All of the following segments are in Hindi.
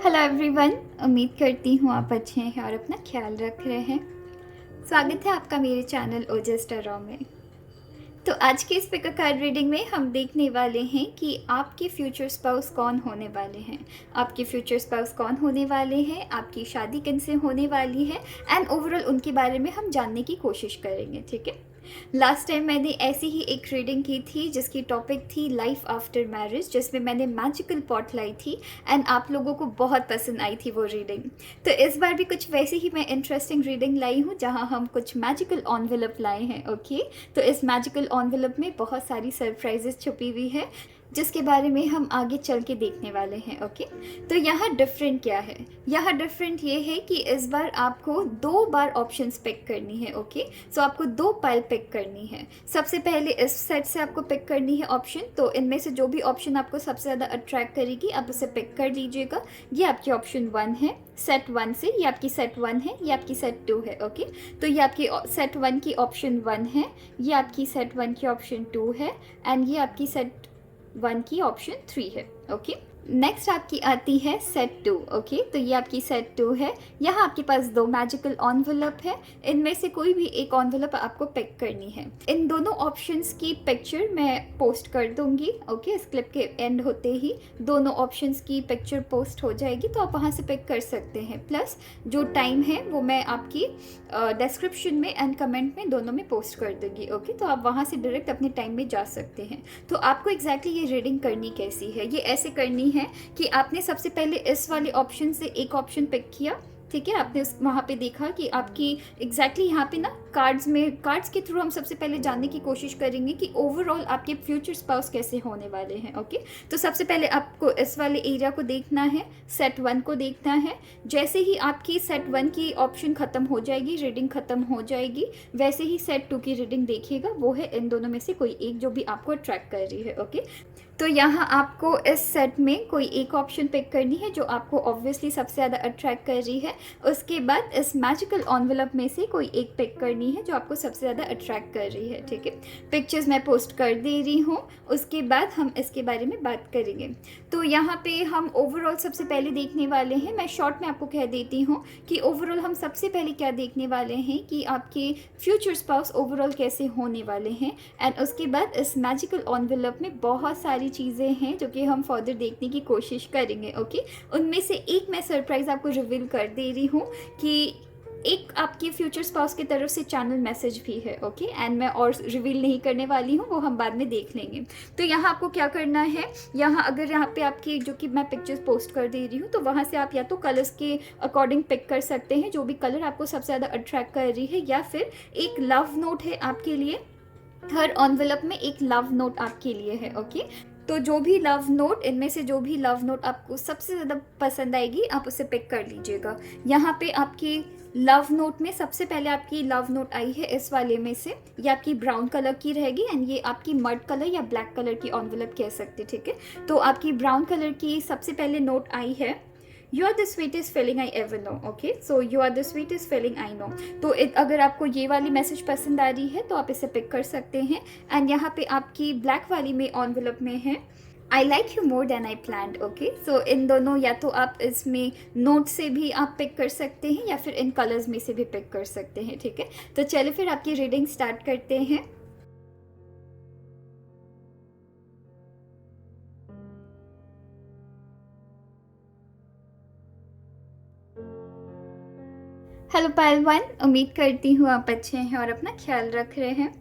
Hello everyone. उम्मीद करती हूँ आप अच्छे हैं और अपना ख्याल रख रहे हैं। स्वागत है आपका मेरे चैनल ओजस टरो में। तो आज के इस पिक कार्ड रीडिंग में हम देखने वाले हैं कि आपके फ्यूचर स्पाउस कौन होने वाले हैं। आपके फ्यूचर स्पाउस कौन होने वाले हैं, आपकी शादी किन से होने वाली है एंड ओवरऑल उनके बारे में हम जानने की कोशिश करेंगे। ठीक है, लास्ट टाइम मैंने ऐसी ही एक रीडिंग की थी जिसकी टॉपिक थी लाइफ आफ्टर मैरिज, जिसमें मैंने मैजिकल पॉट लाई थी एंड आप लोगों को बहुत पसंद आई थी वो रीडिंग। तो इस बार भी कुछ वैसे ही मैं इंटरेस्टिंग रीडिंग लाई हूँ जहाँ हम कुछ मैजिकल एनवेलप लाए हैं। ओके, तो इस मैजिकल एनवेलप में बहुत सारी सरप्राइजेस छुपी हुई है जिसके बारे में हम आगे चल के देखने वाले हैं। ओके, तो यहाँ डिफरेंट क्या है, यहाँ डिफरेंट ये है कि इस बार आपको 2 बार ऑप्शंस पिक करनी है। ओके, सो आपको 2 पाइल पिक करनी है। सबसे पहले इस सेट से आपको पिक करनी है ऑप्शन, तो इनमें से जो भी ऑप्शन आपको सबसे ज़्यादा अट्रैक्ट करेगी आप उसे पिक कर लीजिएगा। ये आपकी ऑप्शन 1 है, सेट 1 से। ये आपकी सेट 1 है, ये आपकी सेट 2 है। ओके, तो ये आपकी सेट 1 की ऑप्शन 1 है, ये आपकी सेट 1 की ऑप्शन 2 है एंड ये आपकी सेट 1 की ऑप्शन 3 है। ओके, नेक्स्ट आपकी आती है सेट 2। ओके, तो ये आपकी सेट 2 है। यहाँ आपके पास 2 मैजिकल एनवेलप है, इनमें से कोई भी एक एनवेलप आपको पिक करनी है। इन दोनों ऑप्शंस की पिक्चर मैं पोस्ट कर दूंगी। ओके, इस क्लिप के एंड होते ही दोनों ऑप्शंस की पिक्चर पोस्ट हो जाएगी, तो आप वहाँ से पिक कर सकते हैं। प्लस जो टाइम है वो मैं आपकी डिस्क्रिप्शन में एंड कमेंट में दोनों में पोस्ट कर दूंगी। ओके, तो आप वहाँ से डायरेक्ट अपने टाइम में जा सकते हैं। तो आपको एग्जैक्टली ये रीडिंग करनी कैसी है, ये ऐसे करनी है कि आपने सबसे पहले इस वाले ऑप्शन से एक ऑप्शन पिक किया। ठीक है, आपने वहाँ पे देखा कि आपकी एग्जैक्टली यहाँ पे ना कार्ड्स के थ्रू हम सबसे पहले जानने की कोशिश करेंगे कि ओवरऑल आपके फ्यूचर स्पाउस कैसे होने वाले हैं। ओके, तो सबसे पहले आपको इस वाले एरिया को देखना है, सेट 1 को देखना है। जैसे ही आपकी सेट 1 की ऑप्शन ख़त्म हो जाएगी, रीडिंग ख़त्म हो जाएगी, वैसे ही सेट 2 की रीडिंग देखिएगा, वो है इन दोनों में से कोई एक जो भी आपको अट्रैक्ट कर रही है। ओके, तो यहाँ आपको इस सेट में कोई एक ऑप्शन पिक करनी है जो आपको ऑब्वियसली सबसे ज़्यादा अट्रैक्ट कर रही है। उसके बाद इस मैजिकल एनवेलप में से कोई एक पिक करनी है जो आपको सबसे ज़्यादा अट्रैक्ट कर रही है। ठीक है, पिक्चर्स मैं पोस्ट कर दे रही हूँ, उसके बाद हम इसके बारे में बात करेंगे। तो यहाँ पे हम ओवरऑल सबसे पहले देखने वाले हैं, मैं शॉर्ट में आपको कह देती हूँ कि ओवरऑल हम सबसे पहले क्या देखने वाले हैं कि आपके फ्यूचर स्पाउस ओवरऑल कैसे होने वाले हैं। एंड उसके बाद इस मैजिकल एनवेलप में बहुत सारी चीज़ें हैं जो कि हम फर्दर देखने की कोशिश करेंगे। ओके, उनमें से एक मैं सरप्राइज़ आपको रिवील कर दे रही हूँ कि एक आपके फ्यूचर स्पाउस की तरफ से चैनल मैसेज भी है। ओके, एंड मैं और रिवील नहीं करने वाली हूँ, वो हम बाद में देख लेंगे। तो यहाँ आपको क्या करना है, यहाँ अगर यहाँ पे आपकी जो कि मैं पिक्चर्स पोस्ट कर दे रही हूँ, तो वहाँ से आप या तो कलर्स के अकॉर्डिंग पिक कर सकते हैं, जो भी कलर आपको सबसे ज़्यादा अट्रैक्ट कर रही है, या फिर एक लव नोट है आपके लिए, हर एनवेलप में एक लव नोट आपके लिए है। ओके, तो जो भी लव नोट, इनमें से जो भी लव नोट आपको सबसे ज़्यादा पसंद आएगी आप उसे पिक कर लीजिएगा। यहाँ पे आपकी लव नोट में सबसे पहले आपकी लव नोट आई है इस वाले में से, ये आपकी ब्राउन कलर की रहेगी एंड ये आपकी मड कलर या ब्लैक कलर की एनवेलप कह सकते। ठीक है, तो आपकी ब्राउन कलर की सबसे पहले नोट आई है, you are the sweetest feeling I ever know. Okay, so you are the sweetest feeling I know. तो अगर आपको ये वाली मैसेज पसंद आ रही है तो आप इसे पिक कर सकते हैं। एंड यहाँ पे आपकी ब्लैक वाली में एनवेलप में है, I like you more than I planned. Okay, so इन दोनों या तो आप इसमें नोट से भी आप पिक कर सकते हैं या फिर इन कलर्स में से भी पिक कर सकते हैं। ठीक है, तो चलिए फिर आपकी रीडिंग स्टार्ट करते हैं। हेलो पायल 1, उम्मीद करती हूँ आप अच्छे हैं और अपना ख्याल रख रहे हैं।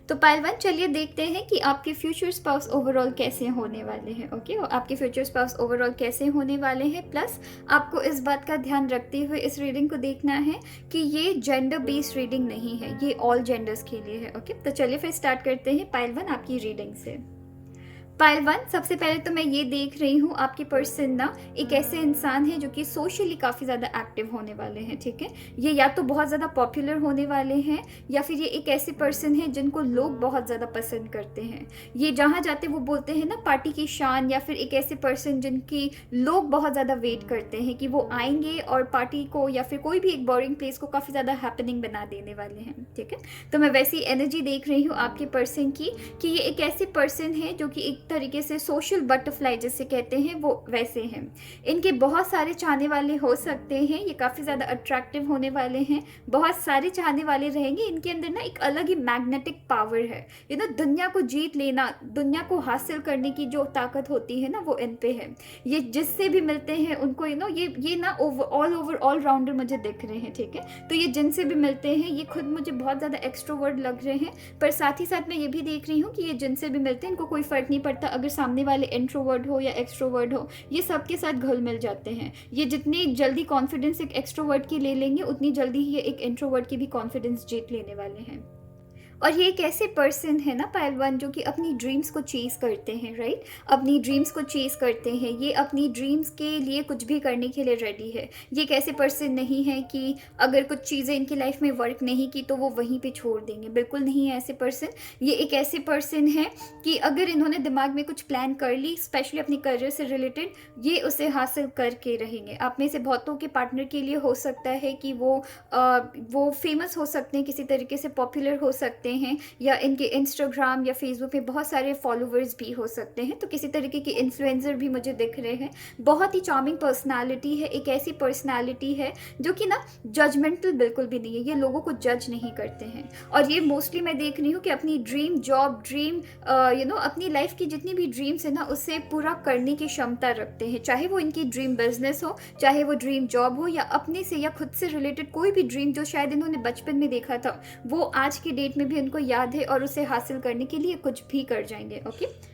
तो पायल 1, चलिए देखते हैं कि आपके फ्यूचर स्पाउस ओवरऑल कैसे होने वाले हैं। ओके, और आपके फ्यूचर स्पाउस ओवरऑल कैसे होने वाले हैं, प्लस आपको इस बात का ध्यान रखते हुए इस रीडिंग को देखना है कि ये जेंडर बेस्ड रीडिंग नहीं है, ये ऑल जेंडर्स के लिए है। ओके, तो चलिए फिर स्टार्ट करते हैं पायल 1 आपकी रीडिंग से। पायल 1, सबसे पहले तो मैं ये देख रही हूँ आपकी पर्सन ना एक ऐसे इंसान है जो कि सोशली काफ़ी ज़्यादा एक्टिव होने वाले हैं। ठीक है, ये या तो बहुत ज़्यादा पॉपुलर होने वाले हैं या फिर ये एक ऐसे पर्सन है जिनको लोग बहुत ज़्यादा पसंद करते हैं। ये जहाँ जाते वो बोलते हैं ना पार्टी की शान, या फिर एक ऐसे पर्सन जिनकी लोग बहुत ज़्यादा वेट करते हैं कि वो आएंगे और पार्टी को या फिर कोई भी एक बोरिंग प्लेस को काफ़ी ज़्यादा हैपनिंग बना देने वाले हैं। ठीक है, तो मैं वैसी एनर्जी देख रही हूँ आपके पर्सन की कि ये एक ऐसे पर्सन है जो कि एक तरीके से सोशल बटरफ्लाई जिसे कहते हैं वो वैसे हैं। इनके बहुत सारे चाहने वाले हो सकते हैं, ये काफ़ी ज़्यादा अट्रैक्टिव होने वाले हैं, बहुत सारे चाहने वाले रहेंगे। इनके अंदर ना एक अलग ही मैग्नेटिक पावर है, दुनिया को जीत लेना, दुनिया को हासिल करने की जो ताकत होती है ना वो इन पे है। ये जिससे भी मिलते हैं उनको ये ना ऑल ओवर ऑल राउंडर मुझे दिख रहे हैं, ठीक है। तो ये जिनसे भी मिलते हैं ये खुद मुझे बहुत ज़्यादा एक्सट्रोवर्ट लग रहे हैं, पर साथ ही साथ मैं ये भी देख रही हूँ कि ये जिनसे भी मिलते हैं इनको कोई फ़र्क नहीं पड़ता अगर सामने वाले इंट्रोवर्ट हो या एक्सट्रोवर्ट हो, ये सबके साथ घुल मिल जाते हैं। ये जितनी जल्दी कॉन्फिडेंस एक एक्सट्रोवर्ट की ले लेंगे उतनी जल्दी ही ये एक इंट्रोवर्ट की भी कॉन्फिडेंस जीत लेने वाले हैं। और ये एक ऐसे पर्सन है ना पहलवान जो कि अपनी ड्रीम्स को चेज़ करते हैं, राइट। अपनी ड्रीम्स को चेज़ करते हैं, ये अपनी ड्रीम्स के लिए कुछ भी करने के लिए रेडी है। ये एक ऐसे पर्सन नहीं है कि अगर कुछ चीज़ें इनकी लाइफ में वर्क नहीं की तो वो वहीं पे छोड़ देंगे, बिल्कुल नहीं है ऐसे पर्सन। ये एक ऐसे पर्सन है कि अगर इन्होंने दिमाग में कुछ प्लान कर ली, स्पेशली अपनी करियर से रिलेटेड, ये उसे हासिल करके रहेंगे। आप में से बहुतों के पार्टनर के लिए हो सकता है कि वो फेमस हो सकते हैं, किसी तरीके से पॉपुलर हो सकते हैं, या इनके इंस्टाग्राम या फेसबुक पे बहुत सारे फॉलोवर्स भी हो सकते हैं। तो किसी तरीके के इन्फ्लुएंसर भी मुझे दिख रहे हैं। बहुत ही चार्मिंग पर्सनालिटी है, एक ऐसी पर्सनालिटी है जो कि ना जजमेंटल बिल्कुल भी नहीं है, ये लोगों को जज नहीं करते हैं। और ये मोस्टली मैं देख रही हूँ कि अपनी ड्रीम जॉब, ड्रीम अपनी लाइफ की जितनी भी ड्रीम्स है ना उसे पूरा करने की क्षमता रखते हैं, चाहे वो इनकी ड्रीम बिजनेस हो, चाहे वो ड्रीम जॉब हो, या अपने से या खुद से रिलेटेड कोई भी ड्रीम जो शायद इन्होंने बचपन में देखा था वो आज की डेट में भी उनको याद है और उसे हासिल करने के लिए कुछ भी कर जाएंगे, ओके।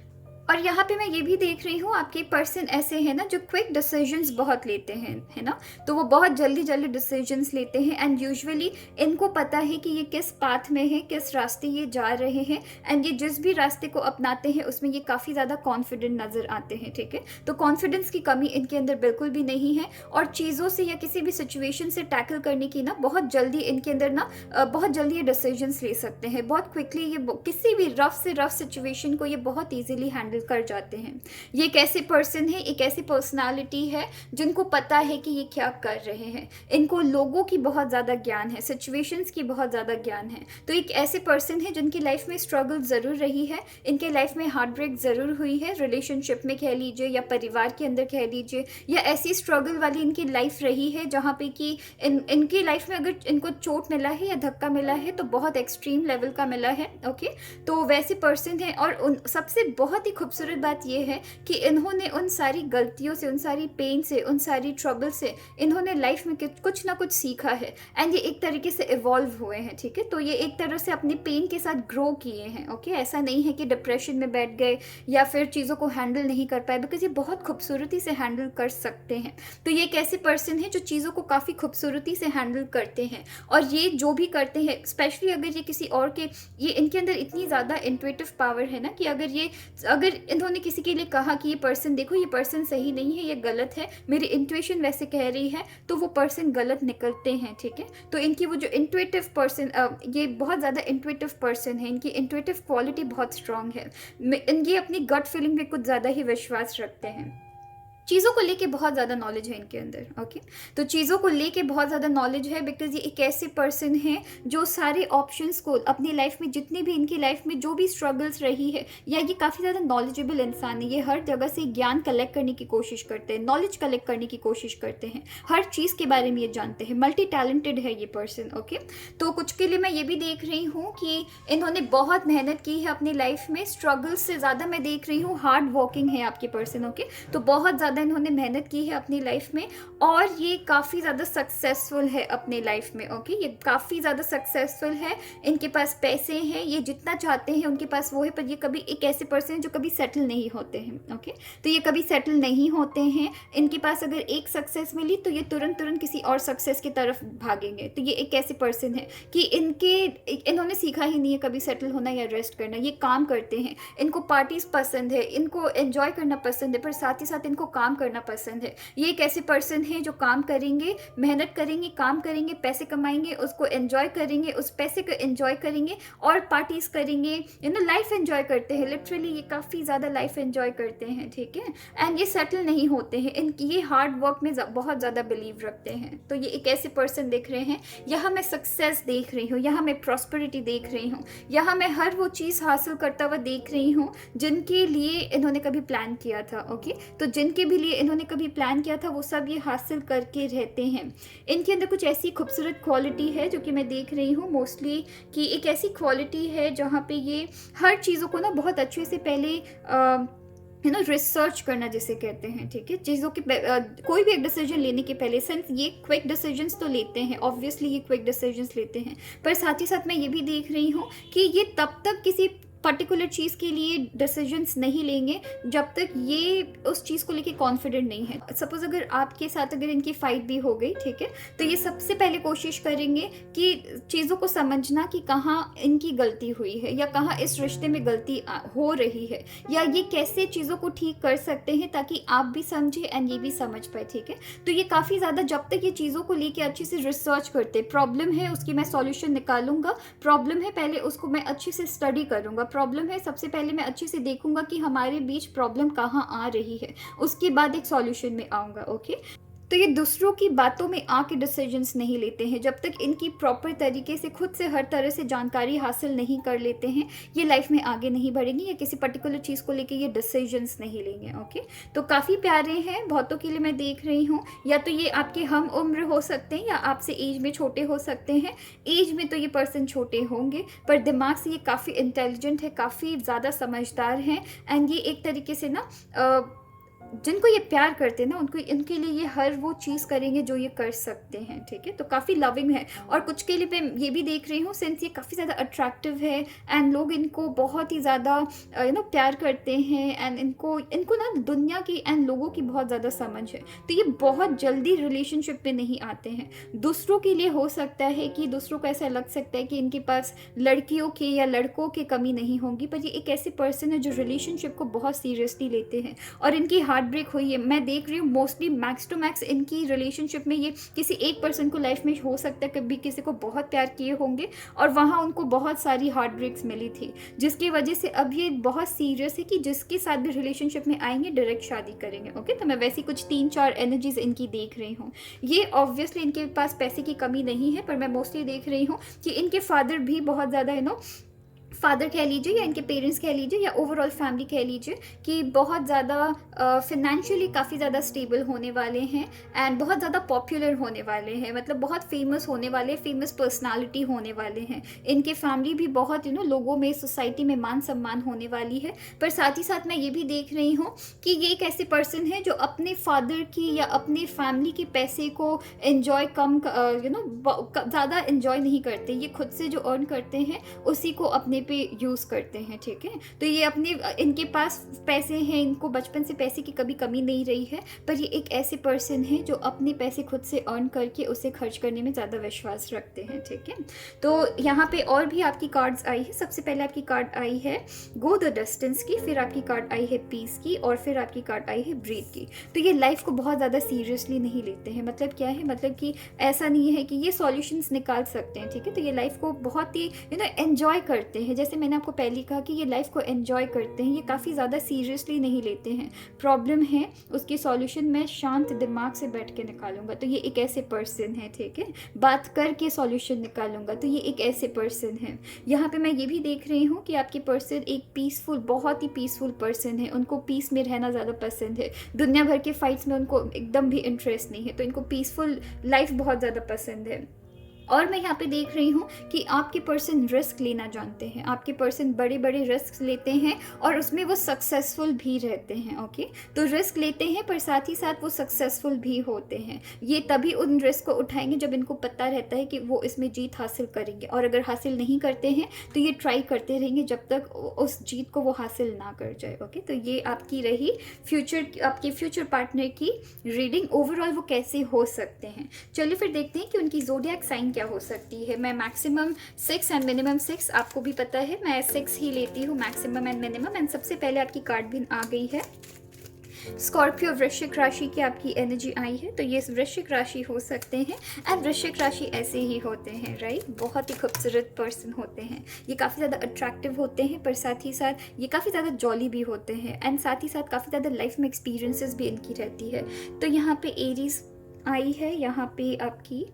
और यहाँ पे मैं ये भी देख रही हूँ आपके पर्सन ऐसे हैं ना जो क्विक डिसीजंस बहुत लेते हैं, है ना। तो वो बहुत जल्दी जल्दी डिसीजंस लेते हैं एंड यूजुअली इनको पता है कि ये किस पाथ में है, किस रास्ते ये जा रहे हैं, एंड ये जिस भी रास्ते को अपनाते हैं उसमें ये काफ़ी ज़्यादा कॉन्फिडेंट नज़र आते हैं, ठीक है। तो कॉन्फिडेंस की कमी इनके अंदर बिल्कुल भी नहीं है, और चीज़ों से या किसी भी सिचुएशन से टैकल करने की ना बहुत जल्दी इनके अंदर ना बहुत जल्दी ये डिसीजंस ले सकते हैं, बहुत क्विकली। ये किसी भी रफ से रफ सिचुएशन को ये बहुत ईजिली हैंडल कर जाते हैं। ये एक ऐसे पर्सन है, एक ऐसी पर्सनालिटी है जिनको पता है कि ये क्या कर रहे हैं। इनको लोगों की बहुत ज़्यादा ज्ञान है, सिचुएशंस की बहुत ज़्यादा ज्ञान है। तो एक ऐसे पर्सन है जिनकी लाइफ में स्ट्रगल ज़रूर रही है, इनके लाइफ में हार्ट ब्रेक ज़रूर हुई है, रिलेशनशिप में कह लीजिए या परिवार के अंदर कह लीजिए, या ऐसी स्ट्रगल वाली इनकी लाइफ रही है जहाँ पे कि इनकी लाइफ में अगर इनको चोट मिला है या धक्का मिला है तो बहुत एक्सट्रीम लेवल का मिला है, ओके। तो वैसे पर्सन है, और उन सबसे बहुत ही खूबसूरत बात यह है कि इन्होंने उन सारी गलतियों से, उन सारी पेन से, उन सारी ट्रबल से इन्होंने लाइफ में कुछ ना कुछ सीखा है, एंड ये एक तरीके से इवॉल्व हुए हैं, ठीक है। तो ये एक तरह से अपने पेन के साथ ग्रो किए हैं, ओके। ऐसा नहीं है कि डिप्रेशन में बैठ गए या फिर चीज़ों को हैंडल नहीं कर पाए, बिकॉज ये बहुत खूबसूरती से हैंडल कर सकते हैं। तो ये एक ऐसे पर्सन है जो चीज़ों को काफ़ी खूबसूरती से हैंडल करते हैं, और ये जो भी करते हैं, स्पेशली अगर ये किसी और के, ये इनके अंदर इतनी ज़्यादा इंट्यूटिव पावर है ना कि अगर इन्होंने किसी के लिए कहा कि ये पर्सन देखो, ये पर्सन सही नहीं है, ये गलत है, मेरी इंट्यूशन वैसे कह रही है, तो वो पर्सन गलत निकलते हैं, ठीक है। तो इनकी वो जो इंट्यूटिव पर्सन, ये बहुत ज़्यादा इंट्यूटिव पर्सन है, इनकी इंट्यूटिव क्वालिटी बहुत स्ट्रांग है। इनकी अपनी गट फीलिंग में कुछ ज़्यादा ही विश्वास रखते हैं। चीज़ों को लेके बहुत ज़्यादा नॉलेज है इनके अंदर, ओके। तो चीज़ों को लेके बहुत ज़्यादा नॉलेज है, बिकॉज ये एक ऐसे पर्सन है जो सारे ऑप्शंस को अपनी लाइफ में, जितनी भी इनकी लाइफ में जो भी स्ट्रगल्स रही है, या ये काफ़ी ज़्यादा नॉलेजेबल इंसान है, ये हर जगह से ज्ञान कलेक्ट करने की कोशिश करते हैं, नॉलेज कलेक्ट करने की कोशिश करते हैं, हर चीज़ के बारे में ये जानते हैं, मल्टी टैलेंटेड है ये पर्सन, ओके। तो कुछ के लिए मैं ये भी देख रही हूँ कि इन्होंने बहुत मेहनत की है अपनी लाइफ में, स्ट्रगल्स से ज़्यादा मैं देख रही हूँ हार्ड वर्किंग है आपके पर्सन, ओके। तो बहुत ज़्यादा इन्होंने मेहनत की है अपनी लाइफ में, और ये काफ़ी ज़्यादा सक्सेसफुल है अपने लाइफ में, ओके। ये काफ़ी ज़्यादा सक्सेसफुल है, इनके पास पैसे हैं, ये जितना चाहते हैं उनके पास वो है, पर ये कभी एक ऐसे पर्सन है जो कभी सेटल नहीं होते हैं, ओके। तो ये कभी सेटल नहीं होते हैं, इनके पास अगर एक सक्सेस मिली तो ये तुरंत किसी और सक्सेस की तरफ भागेंगे। तो ये एक ऐसे पर्सन है कि इन्होंने सीखा ही नहीं है कभी सेटल होना या रेस्ट करना। ये काम करते हैं, इनको पार्टीज पसंद है, इनको एंजॉय करना पसंद है, पर साथ ही साथ इनको काम काम करना पसंद है। ये एक ऐसे पर्सन है जो काम करेंगे, मेहनत करेंगे, काम करेंगे, पैसे कमाएंगे, उसको एंजॉय करेंगे, उस पैसे को एंजॉय करेंगे और पार्टीज करेंगे, लाइफ एंजॉय करते हैं। लिटरली ये काफ़ी ज़्यादा लाइफ एंजॉय करते हैं, ठीक है। एंड ये सेटल नहीं होते हैं, ये हार्ड वर्क में बहुत ज़्यादा बिलीव रखते हैं। तो ये एक ऐसे पर्सन दिख रहे हैं, यहाँ मैं सक्सेस देख रही हूँ, यहाँ मैं प्रॉस्पेरिटी देख रही हूँ, यहाँ मैं हर वो चीज़ हासिल करता हुआ देख रही हूँ जिनके लिए इन्होंने कभी प्लान किया था। ओके, तो जिनके भी लिए इन्होंने कभी प्लान किया था वो सब ये हासिल करके रहते हैं। इनके अंदर कुछ ऐसी खूबसूरत क्वालिटी है जो कि मैं देख रही हूँ मोस्टली, कि एक ऐसी क्वालिटी है जहाँ पे ये हर चीज़ों को ना बहुत अच्छे से पहले रिसर्च करना जिसे कहते हैं, ठीक है। चीज़ों की कोई भी एक डिसीजन लेने के पहले, सिंस ये क्विक डिसीजंस तो लेते हैं, ऑब्वियसली ये क्विक डिसीजंस लेते हैं, पर साथ ही साथ मैं ये भी देख रही हूँ कि ये तब तक किसी पर्टिकुलर चीज़ के लिए डिसीजंस नहीं लेंगे जब तक ये उस चीज़ को लेके कॉन्फिडेंट नहीं है। सपोज अगर आपके साथ अगर इनकी फाइट भी हो गई, ठीक है, तो ये सबसे पहले कोशिश करेंगे कि चीज़ों को समझना कि कहाँ इनकी गलती हुई है या कहाँ इस रिश्ते में गलती हो रही है, या ये कैसे चीज़ों को ठीक कर सकते हैं ताकि आप भी समझे एंड ये भी समझ पाए, ठीक है। तो ये काफ़ी ज़्यादा जब तक ये चीज़ों को लेके अच्छे से रिसर्च करते, प्रॉब्लम है उसकी मैं सॉल्यूशन निकालूंगा, प्रॉब्लम है पहले उसको मैं अच्छे से स्टडी करूंगा, प्रॉब्लम है सबसे पहले मैं अच्छे से देखूंगा कि हमारे बीच प्रॉब्लम कहाँ आ रही है, उसके बाद एक सॉल्यूशन में आऊँगा। ओके, तो ये दूसरों की बातों में आके डिसीजंस नहीं लेते हैं जब तक इनकी प्रॉपर तरीके से खुद से हर तरह से जानकारी हासिल नहीं कर लेते हैं, ये लाइफ में आगे नहीं बढ़ेंगे या किसी पर्टिकुलर चीज़ को लेके ये डिसीजंस नहीं लेंगे। ओके, तो काफ़ी प्यारे हैं, बहुतों के लिए मैं देख रही हूँ, या तो ये आपके हम उम्र हो सकते हैं या आपसे एज में छोटे हो सकते हैं। एज में तो ये पर्सन छोटे होंगे पर दिमाग से ये काफ़ी इंटेलिजेंट है, काफ़ी ज़्यादा समझदार हैं, एंड ये एक तरीके से ना जिनको ये प्यार करते हैं ना उनको, इनके लिए ये हर वो चीज़ करेंगे जो ये कर सकते हैं, ठीक है। तो काफ़ी लविंग है, और कुछ के लिए मैं ये भी देख रही हूँ सिंस ये काफ़ी ज़्यादा अट्रैक्टिव है एंड लोग इनको बहुत ही ज़्यादा प्यार करते हैं, एंड इनको ना दुनिया की एंड लोगों की बहुत ज़्यादा समझ है, तो ये बहुत जल्दी रिलेशनशिप पे नहीं आते हैं। दूसरों के लिए हो सकता है कि दूसरों को ऐसा लग सकता है कि इनके पास लड़कियों के या लड़कों की कमी नहीं होगी, पर ये एक ऐसे पर्सन है जो रिलेशनशिप को बहुत सीरियसली लेते हैं, और इनकी हार्ट ब्रेक हुई है, मैं देख रही हूँ मोस्टली मैक्स टू मैक्स इनकी रिलेशनशिप में ये किसी एक पर्सन को लाइफ में हो सकता है कभी किसी को बहुत प्यार किए होंगे और वहाँ उनको बहुत सारी हार्ट ब्रेक्स मिली थी, जिसकी वजह से अब ये बहुत सीरियस है कि जिसके साथ भी रिलेशनशिप में आएंगे डायरेक्ट शादी करेंगे। ओके, तो मैं वैसी कुछ 3-4 एनर्जीज इनकी देख रही हूँ। ये ऑब्वियसली इनके पास पैसे की कमी नहीं है, पर मैं मोस्टली देख रही हूँ कि इनके फादर भी बहुत ज़्यादा फादर कह लीजिए या इनके पेरेंट्स कह लीजिए या ओवरऑल फैमिली कह लीजिए कि बहुत ज़्यादा फिनेंशियली काफ़ी ज़्यादा स्टेबल होने वाले हैं एंड बहुत ज़्यादा पॉपुलर होने वाले हैं, मतलब बहुत फेमस होने वाले, फेमस पर्सनालिटी होने वाले हैं। इनके फैमिली भी बहुत लोगों में, सोसाइटी में मान सम्मान होने वाली है। पर साथ ही साथ मैं ये भी देख रही हूँ कि ये एक ऐसे पर्सन है जो अपने फादर की या अपने फैमिली के पैसे को एंजॉय कम ज़्यादा एंजॉय नहीं करते, ये खुद से जो अर्न करते हैं उसी को अपने पे यूज़ करते हैं, ठीक है। तो ये इनके पास पैसे हैं, इनको बचपन से पैसे की कभी कमी नहीं रही है, पर ये एक ऐसे पर्सन है जो अपने पैसे खुद से अर्न करके उसे खर्च करने में ज़्यादा विश्वास रखते हैं, ठीक है। तो यहाँ पे और भी आपकी कार्ड्स आई है। सबसे पहले आपकी कार्ड आई है गो द डिस्टेंस की, फिर आपकी कार्ड आई है पीस की, और फिर आपकी कार्ड आई है ब्रीथ की। तो ये लाइफ को बहुत ज़्यादा सीरियसली नहीं लेते हैं। मतलब क्या है, मतलब कि ऐसा नहीं है कि ये सॉल्यूशंस निकाल सकते हैं, ठीक है। तो ये लाइफ को बहुत ही एंजॉय करते हैं, जैसे मैंने आपको पहले कहा कि ये लाइफ को एंजॉय करते हैं, ये काफ़ी ज़्यादा सीरियसली नहीं लेते हैं। प्रॉब्लम है उसकी सॉल्यूशन मैं शांत दिमाग से बैठ के निकालूंगा, तो ये एक ऐसे पर्सन है, ठीक है। बात करके सॉल्यूशन निकालूंगा, तो ये एक ऐसे पर्सन है। यहाँ पे मैं ये भी देख रही हूँ कि आपके पर्सन एक पीसफुल, बहुत ही पीसफुल पर्सन है। उनको पीस में रहना ज़्यादा पसंद है, दुनिया भर के फाइट्स में उनको एकदम भी इंटरेस्ट नहीं है, तो इनको पीसफुल लाइफ बहुत ज़्यादा पसंद है। और मैं यहाँ पे देख रही हूँ कि आपके पर्सन रिस्क लेना जानते हैं, आपके पर्सन बड़े बड़े रिस्क लेते हैं और उसमें वो सक्सेसफुल भी रहते हैं। ओके, तो रिस्क लेते हैं पर साथ ही साथ वो सक्सेसफुल भी होते हैं। ये तभी उन रिस्क को उठाएंगे जब इनको पता रहता है कि वो इसमें जीत हासिल करेंगे, और अगर हासिल नहीं करते हैं तो ये ट्राई करते रहेंगे जब तक उस जीत को वो हासिल ना कर जाए। ओके, तो ये आपकी रही आपके फ्यूचर पार्टनर की रीडिंग। ओवरऑल वो कैसे हो सकते हैं, चलिए फिर देखते हैं कि उनकी ज़ोडिएक साइन क्या हो सकती है। मैं मैक्सिमम 6 एंड मिनिमम 6, आपको भी पता है मैं 6 ही लेती हूँ, मैक्सिमम एंड मिनिमम। एंड सबसे पहले आपकी कार्ड भी आ गई है स्कॉर्पियो वृश्चिक राशि की आपकी एनर्जी आई है, तो ये वृश्चिक राशि हो सकते हैं। एंड वृश्चिक राशि ऐसे ही होते हैं, राइट? बहुत ही खूबसूरत पर्सन होते हैं, ये काफ़ी ज़्यादा अट्रैक्टिव होते हैं, पर साथ ही साथ ये काफ़ी ज़्यादा जॉली भी होते हैं। एंड साथ ही साथ काफ़ी ज़्यादा लाइफ में एक्सपीरियंसेस भी इनकी रहती है। तो यहाँ पे एरीज आई है, यहाँ पे आपकी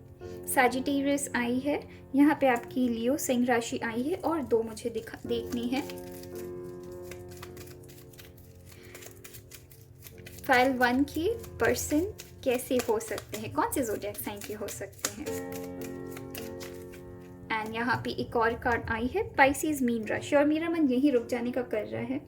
सैजिटेरियस आई है, यहाँ पे आपकी लियो सिंह राशि आई है, और दो मुझे देखनी है। फाइल 1 की पर्सन कैसे हो सकते हैं, कौन से ज़ोडिएक साइन के हो सकते हैं। एंड यहाँ पे एक और कार्ड आई है, पाइसेस मीन राशि, और मेरा मन यहीं रुक जाने का कर रहा है।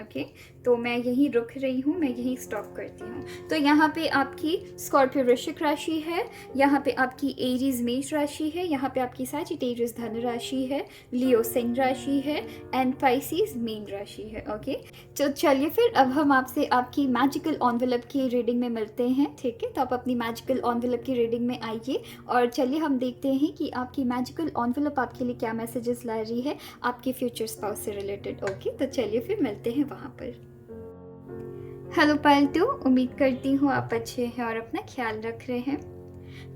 ओके, तो मैं यहीं रुक रही हूँ, मैं यहीं स्टॉप करती हूँ। तो यहाँ पे आपकी स्कॉर्पियो वृश्चिक राशि है, यहाँ पे आपकी एरीज मेष राशि है, यहाँ पे आपकी सैजिटेरियस धनु राशि है, लियो सिंह राशि है, एंड पाइसेस मीन राशि है। ओके, तो चलिए फिर अब हम आपसे आपकी मैजिकल एनवेलप की रीडिंग में मिलते हैं, ठीक है? तो आप अपनी मैजिकल एनवेलप की रीडिंग में आइए और चलिए हम देखते हैं कि आपकी मैजिकल एनवेलप आपके लिए क्या मैसेजेस ला रही है आपके फ्यूचर स्पाउस से रिलेटेड। ओके, तो चलिए फिर मिलते हैं वहाँ पर। हेलो पालतू, उम्मीद करती हूँ आप अच्छे हैं और अपना ख्याल रख रहे हैं।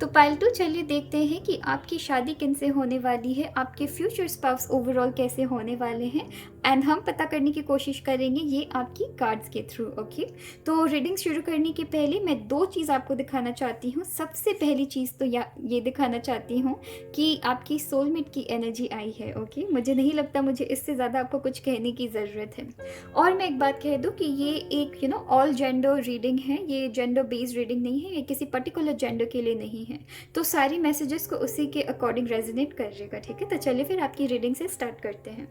तो पालतू, चलिए देखते हैं कि आपकी शादी किनसे होने वाली है, आपके फ्यूचर स्पाउस ओवरऑल कैसे होने वाले हैं, एंड हम पता करने की कोशिश करेंगे ये आपकी कार्ड्स के थ्रू। ओके, तो रीडिंग शुरू करने के पहले मैं दो चीज़ आपको दिखाना चाहती हूँ। सबसे पहली चीज़ तो ये दिखाना चाहती हूँ कि आपकी सोलमेट की एनर्जी आई है। ओके, मुझे नहीं लगता मुझे इससे ज़्यादा आपको कुछ कहने की ज़रूरत है। और मैं एक बात कह दूँ कि ये एक ऑल जेंडर रीडिंग है, ये जेंडर बेस्ड रीडिंग नहीं है, ये किसी पर्टिकुलर जेंडर के लिए नहीं है। तो सारी मैसेजेस को उसी के अकॉर्डिंग रेजोनेट करिएगा, ठीक है? तो चलिए फिर आपकी रीडिंग से स्टार्ट करते हैं।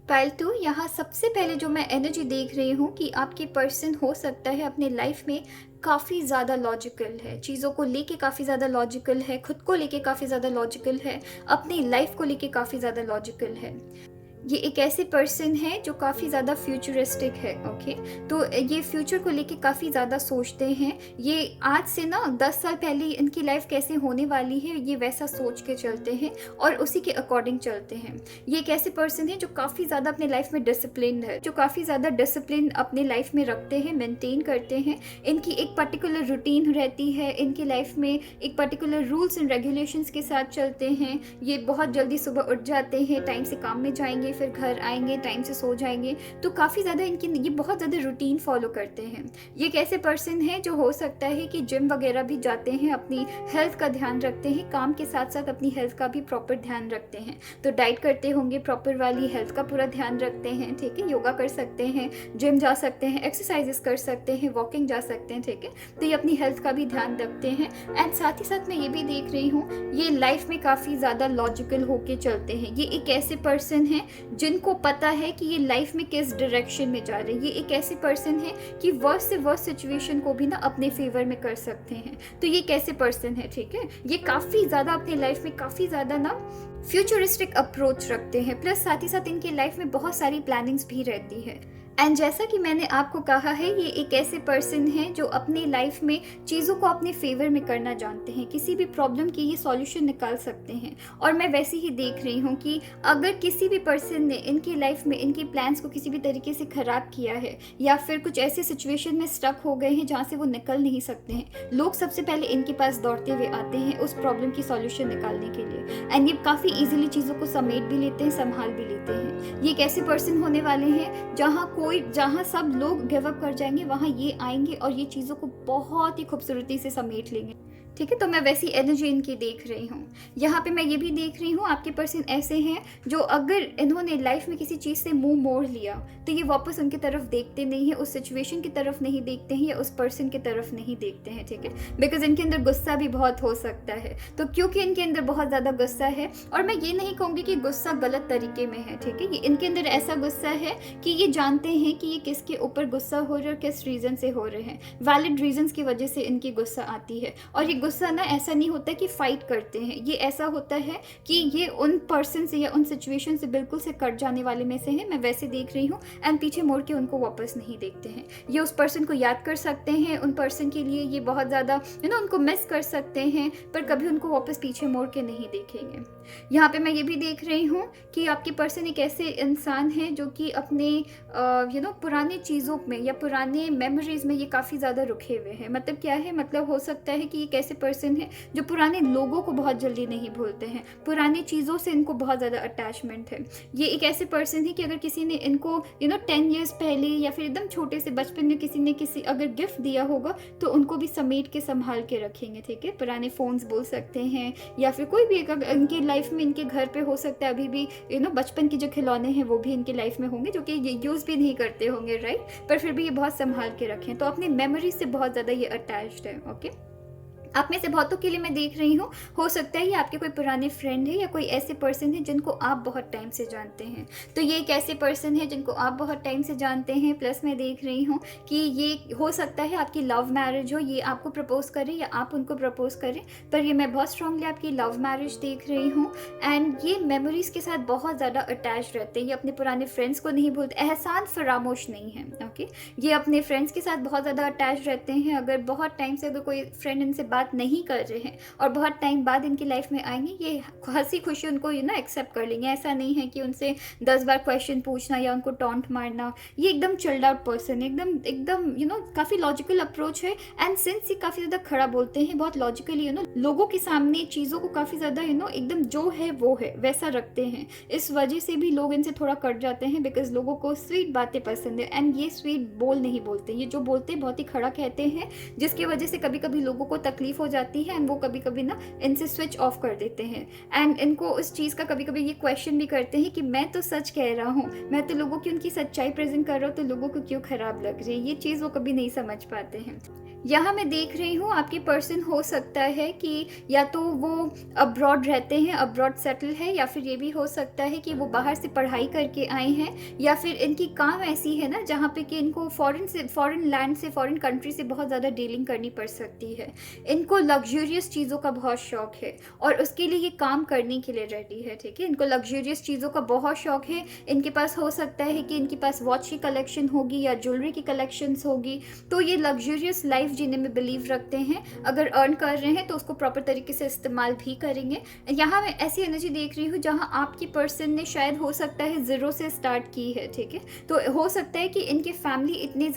पाइल 2, यहाँ सबसे पहले जो मैं एनर्जी देख रही हूँ कि आपके पर्सन हो सकता है अपने लाइफ में काफ़ी ज़्यादा लॉजिकल है, चीज़ों को लेके काफ़ी ज़्यादा लॉजिकल है, खुद को लेके काफ़ी ज़्यादा लॉजिकल है, अपनी लाइफ को लेके काफ़ी ज़्यादा लॉजिकल है। ये एक ऐसे पर्सन है जो काफ़ी ज़्यादा फ्यूचरिस्टिक है। ओके, तो ये फ्यूचर को लेके काफ़ी ज़्यादा सोचते हैं। ये आज से 10 साल पहले इनकी लाइफ कैसे होने वाली है ये वैसा सोच के चलते हैं और उसी के अकॉर्डिंग चलते हैं। ये एक ऐसे पर्सन है जो काफ़ी ज़्यादा अपने लाइफ में डिसिप्लिन है, जो काफ़ी ज़्यादा डिसिप्लिन अपने लाइफ में रखते हैं, मेंटेन करते हैं। इनकी एक पर्टिकुलर रूटीन रहती है, इनकी लाइफ में एक पर्टिकुलर रूल्स एंड रेगुलेशंस के साथ चलते हैं। ये बहुत जल्दी सुबह उठ जाते हैं, टाइम से काम में जाएंगे, फिर घर आएंगे, टाइम से सो जाएंगे। तो काफ़ी ज़्यादा ये बहुत ज़्यादा रूटीन फॉलो करते हैं। ये एक ऐसे पर्सन है जो हो सकता है कि जिम वगैरह भी जाते हैं, अपनी हेल्थ का ध्यान रखते हैं, काम के साथ साथ अपनी हेल्थ का भी प्रॉपर ध्यान रखते हैं। तो डाइट करते होंगे, प्रॉपर वाली हेल्थ का पूरा ध्यान रखते हैं, ठीक है? योगा कर सकते हैं, जिम जा सकते हैं, एक्सरसाइजेस कर सकते हैं, वॉकिंग जा सकते हैं, ठीक है? तो ये अपनी हेल्थ का भी ध्यान रखते हैं। एंड साथ ही साथ मैं ये भी देख रही हूँ ये लाइफ में काफ़ी ज़्यादा लॉजिकल होके चलते हैं। ये एक ऐसे पर्सन है जिनको पता है कि ये लाइफ में किस डायरेक्शन में जा रहे हैं। ये एक ऐसे पर्सन है कि वर्स्ट से वर्स्ट सिचुएशन को भी अपने फेवर में कर सकते हैं। तो ये एक ऐसे पर्सन है, ठीक है? ये काफ़ी ज़्यादा अपने लाइफ में काफ़ी ज़्यादा फ्यूचरिस्टिक अप्रोच रखते हैं, प्लस साथ ही साथ इनके लाइफ में बहुत सारी प्लानिंग्स भी रहती है। एंड जैसा कि मैंने आपको कहा है ये एक ऐसे पर्सन हैं जो अपनी लाइफ में चीज़ों को अपने फेवर में करना जानते हैं, किसी भी प्रॉब्लम की ये सॉल्यूशन निकाल सकते हैं। और मैं वैसे ही देख रही हूँ कि अगर किसी भी पर्सन ने इनकी लाइफ में इनकी प्लान्स को किसी भी तरीके से ख़राब किया है या फिर कुछ ऐसे सिचुएशन में स्टक हो गए हैं जहाँ से वो निकल नहीं सकते हैं, लोग सबसे पहले इनके पास दौड़ते हुए आते हैं उस प्रॉब्लम की सॉल्यूशन निकालने के लिए। एंड ये काफ़ी ईजिली चीज़ों को समेट भी लेते हैं, संभाल भी लेते हैं। ये एक ऐसे पर्सन होने वाले हैं जहाँ सब लोग गिव अप कर जाएंगे वहाँ ये आएंगे और ये चीज़ों को बहुत ही खूबसूरती से समेट लेंगे, ठीक है? तो मैं वैसी एनर्जी इनकी देख रही हूँ। यहाँ पे मैं ये भी देख रही हूँ आपके पर्सन ऐसे हैं जो अगर इन्होंने लाइफ में किसी चीज़ से मुंह मोड़ लिया तो ये वापस उनकी तरफ देखते नहीं है, उस सिचुएशन की तरफ नहीं देखते हैं या उस पर्सन की तरफ नहीं देखते हैं, ठीक है? बिकॉज इनके अंदर गुस्सा भी बहुत हो सकता है। तो क्योंकि इनके अंदर बहुत ज़्यादा गुस्सा है, और मैं ये नहीं कहूँगी कि गुस्सा गलत तरीके में है, ठीक है? ये इनके अंदर ऐसा गुस्सा है कि ये जानते हैं कि ये किसके ऊपर गुस्सा हो रहे और किस रीज़न से हो रहे हैं। वैलिड रीजंस की वजह से इनकी गुस्सा आती है और ये गुस्सा ना ऐसा नहीं होता कि फाइट करते हैं, ये ऐसा होता है कि ये उन पर्सन से या उन सिचुएशन से बिल्कुल से कट जाने वाले में से है, मैं वैसे देख रही हूँ, एंड पीछे मोड़ के उनको वापस नहीं देखते हैं। ये उस पर्सन को याद कर सकते हैं, उन पर्सन के लिए ये बहुत ज़्यादा उनको मिस कर सकते हैं, पर कभी उनको वापस पीछे मोड़ के नहीं देखेंगे। यहाँ पे मैं ये भी देख रही हूँ कि आपके पर्सन एक ऐसे इंसान है जो कि अपने पुरानी चीज़ों में या पुराने मेमोरीज में ये काफ़ी ज़्यादा रुके हुए हैं। मतलब क्या है, मतलब हो सकता है कि एक ऐसे पर्सन है जो पुराने लोगों को बहुत जल्दी नहीं भूलते हैं, पुरानी चीज़ों से इनको बहुत ज़्यादा अटैचमेंट है। ये एक ऐसे पर्सन है कि अगर किसी ने इनको 10 ईयर्स पहले या फिर एकदम छोटे से बचपन में किसी ने अगर गिफ्ट दिया होगा तो उनको भी समेट के संभाल के रखेंगे। ठीक है, पुराने फ़ोन्स बोल सकते हैं या फिर कोई भी इनकी लाइफ में, इनके घर पे हो सकता है अभी भी बचपन के जो खिलौने हैं वो भी इनकी लाइफ में होंगे, जो कि ये यूज़ भी नहीं करते होंगे, राइट, पर फिर भी ये बहुत संभाल के रखें। तो अपनी मेमोरी से बहुत ज़्यादा ये अटैच्ड है। ओके, आप में से बहुतों के लिए मैं देख रही हूँ, हो सकता है ये आपके कोई पुराने फ्रेंड है या कोई ऐसे पर्सन है जिनको आप बहुत टाइम से जानते हैं। तो ये एक ऐसे पर्सन है जिनको आप बहुत टाइम से जानते हैं। प्लस मैं देख रही हूँ कि ये हो सकता है आपकी लव मैरिज हो, ये आपको प्रपोज करें या आप उनको प्रपोज करें, पर ये मैं बहुत स्ट्रांगली आपकी लव मैरिज देख रही हूँ। एंड ये मेमोरीज के साथ बहुत ज़्यादा अटैच रहते हैं, ये अपने पुराने फ्रेंड्स को नहीं भूलते, एहसान फरामोश नहीं है। ओके, ये अपने फ्रेंड्स के साथ बहुत ज़्यादा अटैच रहते हैं। अगर बहुत टाइम से अगर कोई फ्रेंड इनसे बात नहीं कर रहे हैं और बहुत टाइम बाद इनकी लाइफ में आएंगे, ये हंसी खुशी उनको एक्सेप्ट कर लेंगे। ऐसा नहीं है कि उनसे 10 बार क्वेश्चन पूछना या उनको टॉन्ट मारना। ये एकदम चिल्ड आउट पर्सन है, एकदम काफ़ी लॉजिकल अप्रोच है। एंड सिंस ये काफ़ी ज़्यादा खड़ा बोलते हैं, बहुत लॉजिकली लोगों के सामने चीज़ों को काफ़ी ज़्यादा एकदम जो है वो है वैसा रखते हैं। इस वजह से भी लोग इनसे थोड़ा कट जाते हैं, बिकॉज लोगों को स्वीट बातें पसंद है। एंड ये स्वीट बोल नहीं बोलते, ये जो बोलते हैं बहुत ही खड़ा कहते हैं, जिसकी वजह से कभी कभी लोगों को तकलीफ हो जाती है एंड वो कभी कभी इनसे स्विच ऑफ कर देते हैं। एंड इनको उस चीज़ का कभी कभी ये क्वेश्चन भी करते हैं कि मैं तो सच कह रहा हूँ, मैं तो लोगों की उनकी सच्चाई प्रेजेंट कर रहा हूँ, तो लोगों को क्यों खराब लग रही है। ये चीज़ वो कभी नहीं समझ पाते हैं। यहाँ मैं देख रही हूँ आपके पर्सन हो सकता है कि या तो वो अब्रॉड रहते हैं, अब्रॉड सेटल है, या फिर ये भी हो सकता है कि वो बाहर से पढ़ाई करके आए हैं, या फिर इनकी काम ऐसी है ना जहाँ पे कि इनको फॉरेन लैंड से, फॉरेन कंट्री से बहुत ज़्यादा डीलिंग करनी पड़ सकती है। इनको लग्जूरियस चीज़ों का बहुत शौक है और उसके लिए ये काम करने के लिए रेडी है। ठीक है, इनको लग्जूरियस चीज़ों का बहुत शौक है। इनके पास हो सकता है कि इनके पास वॉच की कलेक्शन होगी या ज्वेलरी की कलेक्शंस होगी। तो ये लग्जूरियस लाइफ जीने में बिलीव रखते हैं। अगर अर्न कर रहे हैं तो उसको प्रॉपर तरीके से इस्तेमाल भी करेंगे। यहाँ मैं ऐसी एनर्जी देख रही हूँ जहाँ आपकी पर्सन ने शायद हो सकता है ज़ीरो से स्टार्ट की है। ठीक है, तो हो सकता है कि इनकी फैमिली इतनी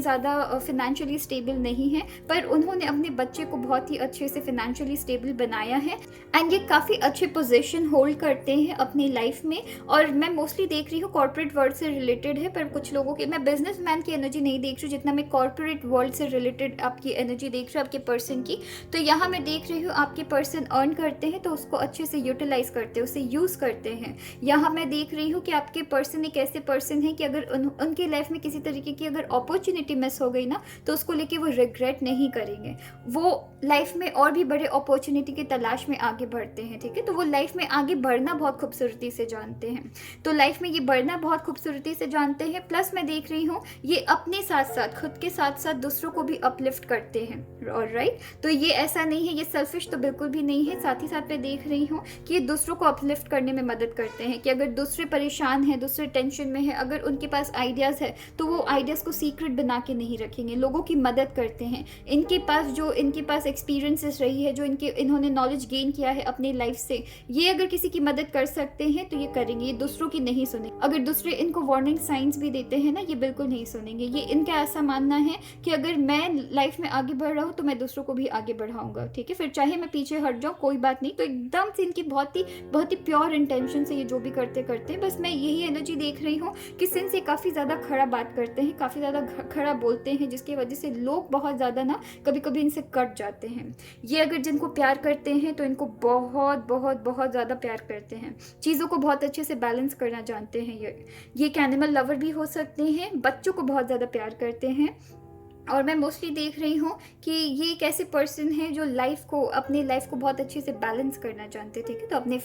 ज़्यादा फाइनेंशियली स्टेबल नहीं है, पर उन्होंने अपने बच्चे को बहुत ही अच्छे से फाइनेंशियली स्टेबल बनाया है एंड ये काफ़ी अच्छे पोजीशन होल्ड करते हैं अपनी लाइफ में। और मैं मोस्टली देख रही हूँ कॉर्पोरेट वर्ल्ड से रिलेटेड है, पर कुछ लोगों की, मैं बिजनेसमैन की एनर्जी नहीं देख रही हूँ जितना मैं कॉर्पोरेट वर्ल्ड से रिलेटेड आपकी एनर्जी देख रही हूँ आपके पर्सन की। तो यहाँ मैं देख रही हूँ आपके पर्सन अर्न करते हैं तो उसको अच्छे से यूटिलाइज करते हैं, उसे यूज़ करते हैं। यहाँ मैं देख रही हूँ कि आपके पर्सन एक ऐसे पर्सन है कि अगर उनकी लाइफ में किसी तरीके की अगर अपॉर्चुनिटी मिस हो गई ना तो उसको लेके वो रिग्रेट नहीं करेंगे, वो लाइफ में और भी बड़े अपॉर्चुनिटी की तलाश में आगे बढ़ते हैं। ठीक है, तो वो लाइफ में आगे बढ़ना बहुत खूबसूरती से जानते हैं। तो लाइफ में ये बढ़ना बहुत खूबसूरती से जानते हैं। प्लस मैं देख रही हूँ ये अपने साथ साथ, खुद के साथ साथ दूसरों को भी अपलिफ्ट करते हैं। ऑलराइट, तो ये ऐसा नहीं है, ये सेल्फिश तो बिल्कुल भी नहीं है। साथ ही साथ मैं देख रही हूँ कि ये दूसरों को अपलिफ्ट करने में मदद करते हैं, कि अगर दूसरे परेशान हैं, दूसरे टेंशन में है, अगर उनके पास आइडियाज़ है तो वो आइडियाज़ को सीक्रेट बना के नहीं रखेंगे, लोगों की मदद करते हैं। इनके पास एक्सपीरियंसेस रही है, जो इन्होंने नॉलेज गेन किया है अपनी लाइफ से, ये अगर किसी की मदद कर सकते हैं तो ये करेंगे, ये दूसरों की नहीं सुनेंगे। अगर दूसरे इनको वार्निंग साइंस भी देते हैं ना, ये बिल्कुल नहीं सुनेंगे। ये इनका ऐसा मानना है कि अगर मैं लाइफ में आगे बढ़ रहा हूँ तो मैं दूसरों को भी आगे बढ़ाऊंगा। ठीक है, फिर चाहे मैं पीछे हट जाऊँ कोई बात नहीं। तो एकदम से इनकी बहुत ही प्योर इंटेंशन से ये जो भी करते हैं। बस मैं यही एनर्जी देख रही हूँ कि सिंस ये काफ़ी ज़्यादा खड़ा बात करते हैं, काफ़ी ज़्यादा खड़ा बोलते हैं, जिसकी वजह से लोग बहुत ज़्यादा ना कभी कभी इनसे कट जाते हैं। ये अगर जिनको प्यार करते हैं तो इनको बहुत बहुत बहुत ज़्यादा प्यार करते हैं, चीज़ों को बहुत अच्छे से बैलेंस करना जानते हैं। ये एक एनिमल लवर भी हो सकते हैं, बच्चों को बहुत ज़्यादा प्यार करते हैं। और मैं मोस्टली देख रही हूँ कि ये एक ऐसे पर्सन है जो अपने लाइफ को बहुत अच्छे से बैलेंस करना जानते हैं, ठीक है। तो अपने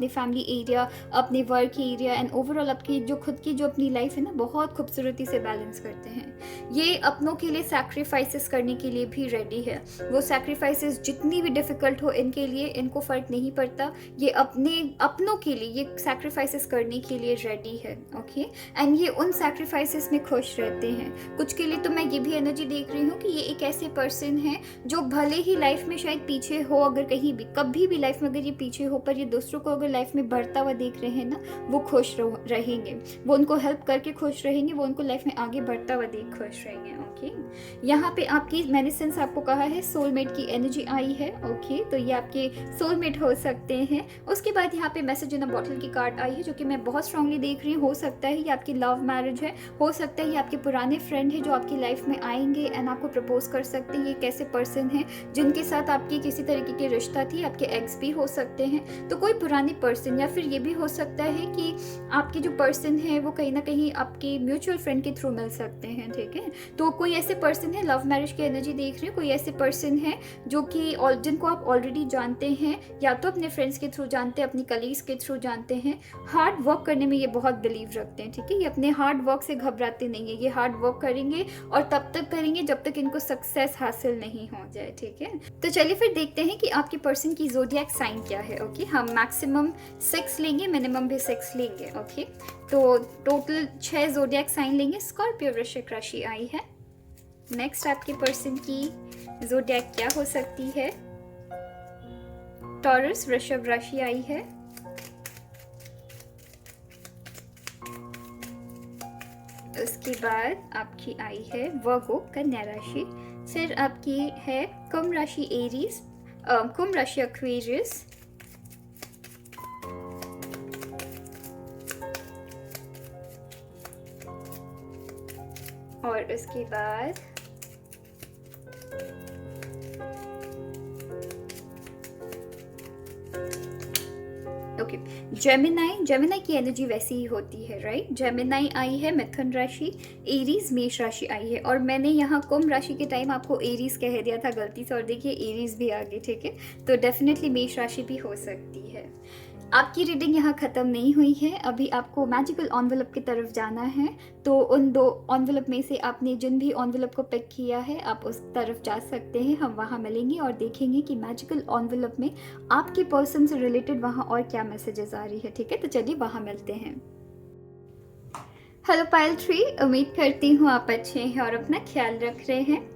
फैमिली एरिया, अपने वर्क एरिया एंड ओवरऑल आपकी जो खुद की जो अपनी लाइफ है ना, बहुत खूबसूरती से बैलेंस करते हैं। ये अपनों के लिए सैक्रिफाइसेस करने के लिए भी रेडी है। वो सैक्रिफाइसेस जितनी भी डिफ़िकल्ट हो इनके लिए, इनको फ़र्क नहीं पड़ता। ये अपनों के लिए ये सैक्रिफाइसेस करने के लिए रेडी है, ओके। एंड ये उन सैक्रिफाइसेस में खुश रहते हैं। कुछ के लिए तो मैं ये भी एनर्जी देख रही हूँ कि ये एक ऐसे पर्सन है जो भले ही लाइफ में शायद पीछे हो, अगर कहीं भी कभी भी लाइफ में अगर ये पीछे हो, पर ये दूसरों को अगर लाइफ में बढ़ता हुआ देख रहे हैं ना, वो खुश रहेंगे। वो उनको हेल्प करके खुश रहेंगे, वो उनको लाइफ में आगे बढ़ता हुआ देख खुश रहेंगे, ओके। यहाँ पे आपकी, मैंने सिंस आपको कहा है सोलमेट की एनर्जी आई है, ओके। तो ये आपके सोलमेट हो सकते हैं। उसके बाद यहाँ पे मैसेज इन अ बॉटल की कार्ड आई है, जो कि मैं बहुत स्ट्रांगली देख रही हूँ। हो सकता है ये आपकी लव मैरिज है, हो सकता है ये आपके पुराने फ्रेंड है जो आपकी लाइफ में आएंगे एंड आपको प्रपोज कर सकते हैं। ये एक ऐसे पर्सन है जिनके साथ आपकी किसी तरीके की रिश्ता थी, आपके एक्स भी हो सकते हैं। तो कोई पुराने पर्सन, या फिर ये भी हो सकता है कि आपके जो पर्सन है वो कहीं ना कहीं आपके म्यूचुअल फ्रेंड के थ्रू मिल सकते हैं, ठीक है। तो कोई ऐसे पर्सन है, लव मैरिज की एनर्जी देख रही हूँ, कोई ऐसे पर्सन है जो कि जिनको आप ऑलरेडी जानते हैं, या तो अपने फ्रेंड्स के थ्रू जानते हैं, अपनी कलीग्स के थ्रू जानते हैं। हार्ड वर्क करने में ये बहुत बिलीव रखते हैं, ठीक है। ये अपने हार्ड वर्क से घबराते नहीं है। ये हार्ड वर्क करेंगे और तब तक करेंगे जब तक इनको सक्सेस हासिल नहीं हो जाए, ठीक है। तो चलिए फिर देखते हैं कि आपके पर्सन की ज़ोडिएक साइन क्या है, ओके। हम मैक्सिमम 6 लेंगे, मिनिमम भी 6 लेंगे, ओके। तो टोटल 6 ज़ोडिएक साइन लेंगे। स्कॉर्पियो वृश्चिक राशि आई है। नेक्स्ट आपके पर्सन की ज़ोडिएक क्या हो सकती है? टॉरस वृषभ राशि आई है। उसके बाद आपकी आई है वर्गो कन्या राशि। फिर आपकी है कुंभ राशि एरीज, कुंभ राशि एक्वेरियस, और उसके बाद ओके जेमिनाई की एनर्जी वैसी ही होती है, राइट। जेमिनाई आई है मिथुन राशि, एरीज मेष राशि आई है। और मैंने यहाँ कुंभ राशि के टाइम आपको एरीज कह दिया था गलती से, और देखिए एरीज भी आ गई, ठीक है। तो डेफिनेटली मेष राशि भी हो सकती है। आपकी रीडिंग यहाँ ख़त्म नहीं हुई है, अभी आपको मैजिकल एनवेलप की तरफ जाना है। तो उन 2 एनवेलप में से आपने जिन भी एनवेलप को पिक किया है, आप उस तरफ जा सकते हैं। हम वहाँ मिलेंगे और देखेंगे कि मैजिकल एनवेलप में आपके पर्सन से रिलेटेड वहाँ और क्या मैसेजेस आ रही है, ठीक है। तो चलिए वहाँ मिलते हैं। हेलो पाइल 3, उम्मीद करती हूँ आप अच्छे हैं और अपना ख्याल रख रहे हैं।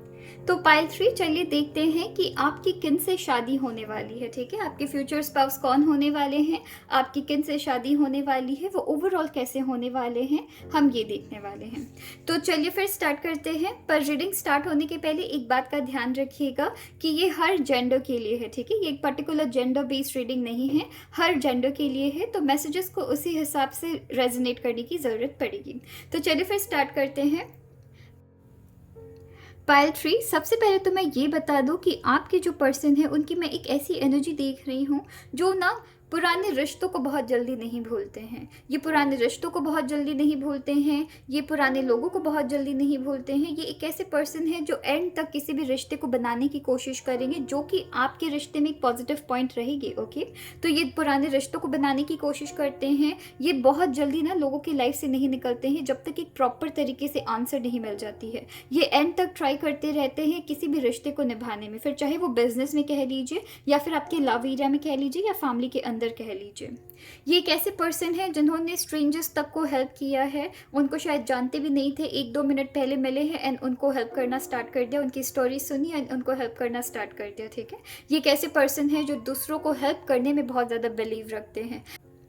तो पाइल 3, चलिए देखते हैं कि आपकी किन से शादी होने वाली है, ठीक है। आपके फ्यूचर स्पाउस कौन होने वाले हैं, आपकी किन से शादी होने वाली है, वो ओवरऑल कैसे होने वाले हैं, हम ये देखने वाले हैं। तो चलिए फिर स्टार्ट करते हैं। पर रीडिंग स्टार्ट होने के पहले एक बात का ध्यान रखिएगा कि ये हर जेंडर के लिए है, ठीक है। ये एक पर्टिकुलर जेंडर बेस्ड रीडिंग नहीं है, हर जेंडर के लिए है। तो मैसेजेस को उसी हिसाब से रेजोनेट करने की ज़रूरत पड़ेगी। तो चलिए फिर स्टार्ट करते हैं। पाइल 3, सबसे पहले तो मैं ये बता दूं कि आपके जो पर्सन है उनकी मैं एक ऐसी एनर्जी देख रही हूँ जो ना पुराने रिश्तों को बहुत जल्दी नहीं भूलते हैं। ये पुराने रिश्तों को बहुत जल्दी नहीं भूलते हैं, ये पुराने लोगों को बहुत जल्दी नहीं भूलते हैं। ये एक ऐसे पर्सन है जो एंड तक किसी भी रिश्ते को बनाने की कोशिश करेंगे, जो कि आपके रिश्ते में एक पॉजिटिव पॉइंट रहेगी, ओके। तो ये पुराने रिश्तों को बनाने की कोशिश करते हैं। ये बहुत जल्दी ना लोगों की लाइफ से नहीं निकलते हैं जब तक एक प्रॉपर तरीके से आंसर नहीं मिल जाती है। ये एंड तक ट्राई करते रहते हैं किसी भी रिश्ते को निभाने में, फिर चाहे वो बिजनेस में कह लीजिए, या फिर आपके लव एरिया में कह लीजिए, या फैमिली के अंदर कह लीजिए। ये एक ऐसे पर्सन है जिन्होंने स्ट्रेंजर्स तक को हेल्प किया है। उनको शायद जानते भी नहीं थे, 1-2 मिनट पहले मिले हैं एंड उनको हेल्प करना स्टार्ट कर दिया, उनकी स्टोरी सुनी एंड उनको हेल्प करना स्टार्ट कर दिया, ठीक है। ये एक ऐसे पर्सन है जो दूसरों को हेल्प करने में बहुत ज़्यादा बिलीव रखते हैं।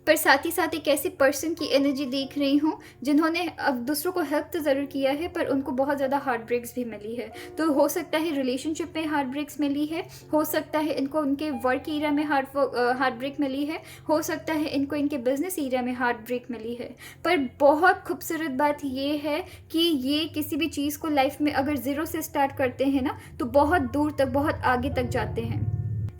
पर साथ ही साथ एक ऐसे पर्सन की एनर्जी देख रही हूँ जिन्होंने अब दूसरों को हेल्प तो ज़रूर किया है, पर उनको बहुत ज़्यादा हार्ट ब्रेक्स भी मिली है। तो हो सकता है रिलेशनशिप में हार्ट ब्रेक्स मिली है, हो सकता है इनको उनके वर्क एरिया में हार्ट ब्रेक मिली है, हो सकता है इनको इनके बिजनेस एरिया में हार्ट ब्रेक मिली है। पर बहुत खूबसूरत बात ये है कि ये किसी भी चीज़ को लाइफ में अगर ज़ीरो से स्टार्ट करते हैं ना, तो बहुत दूर तक, बहुत आगे तक जाते हैं।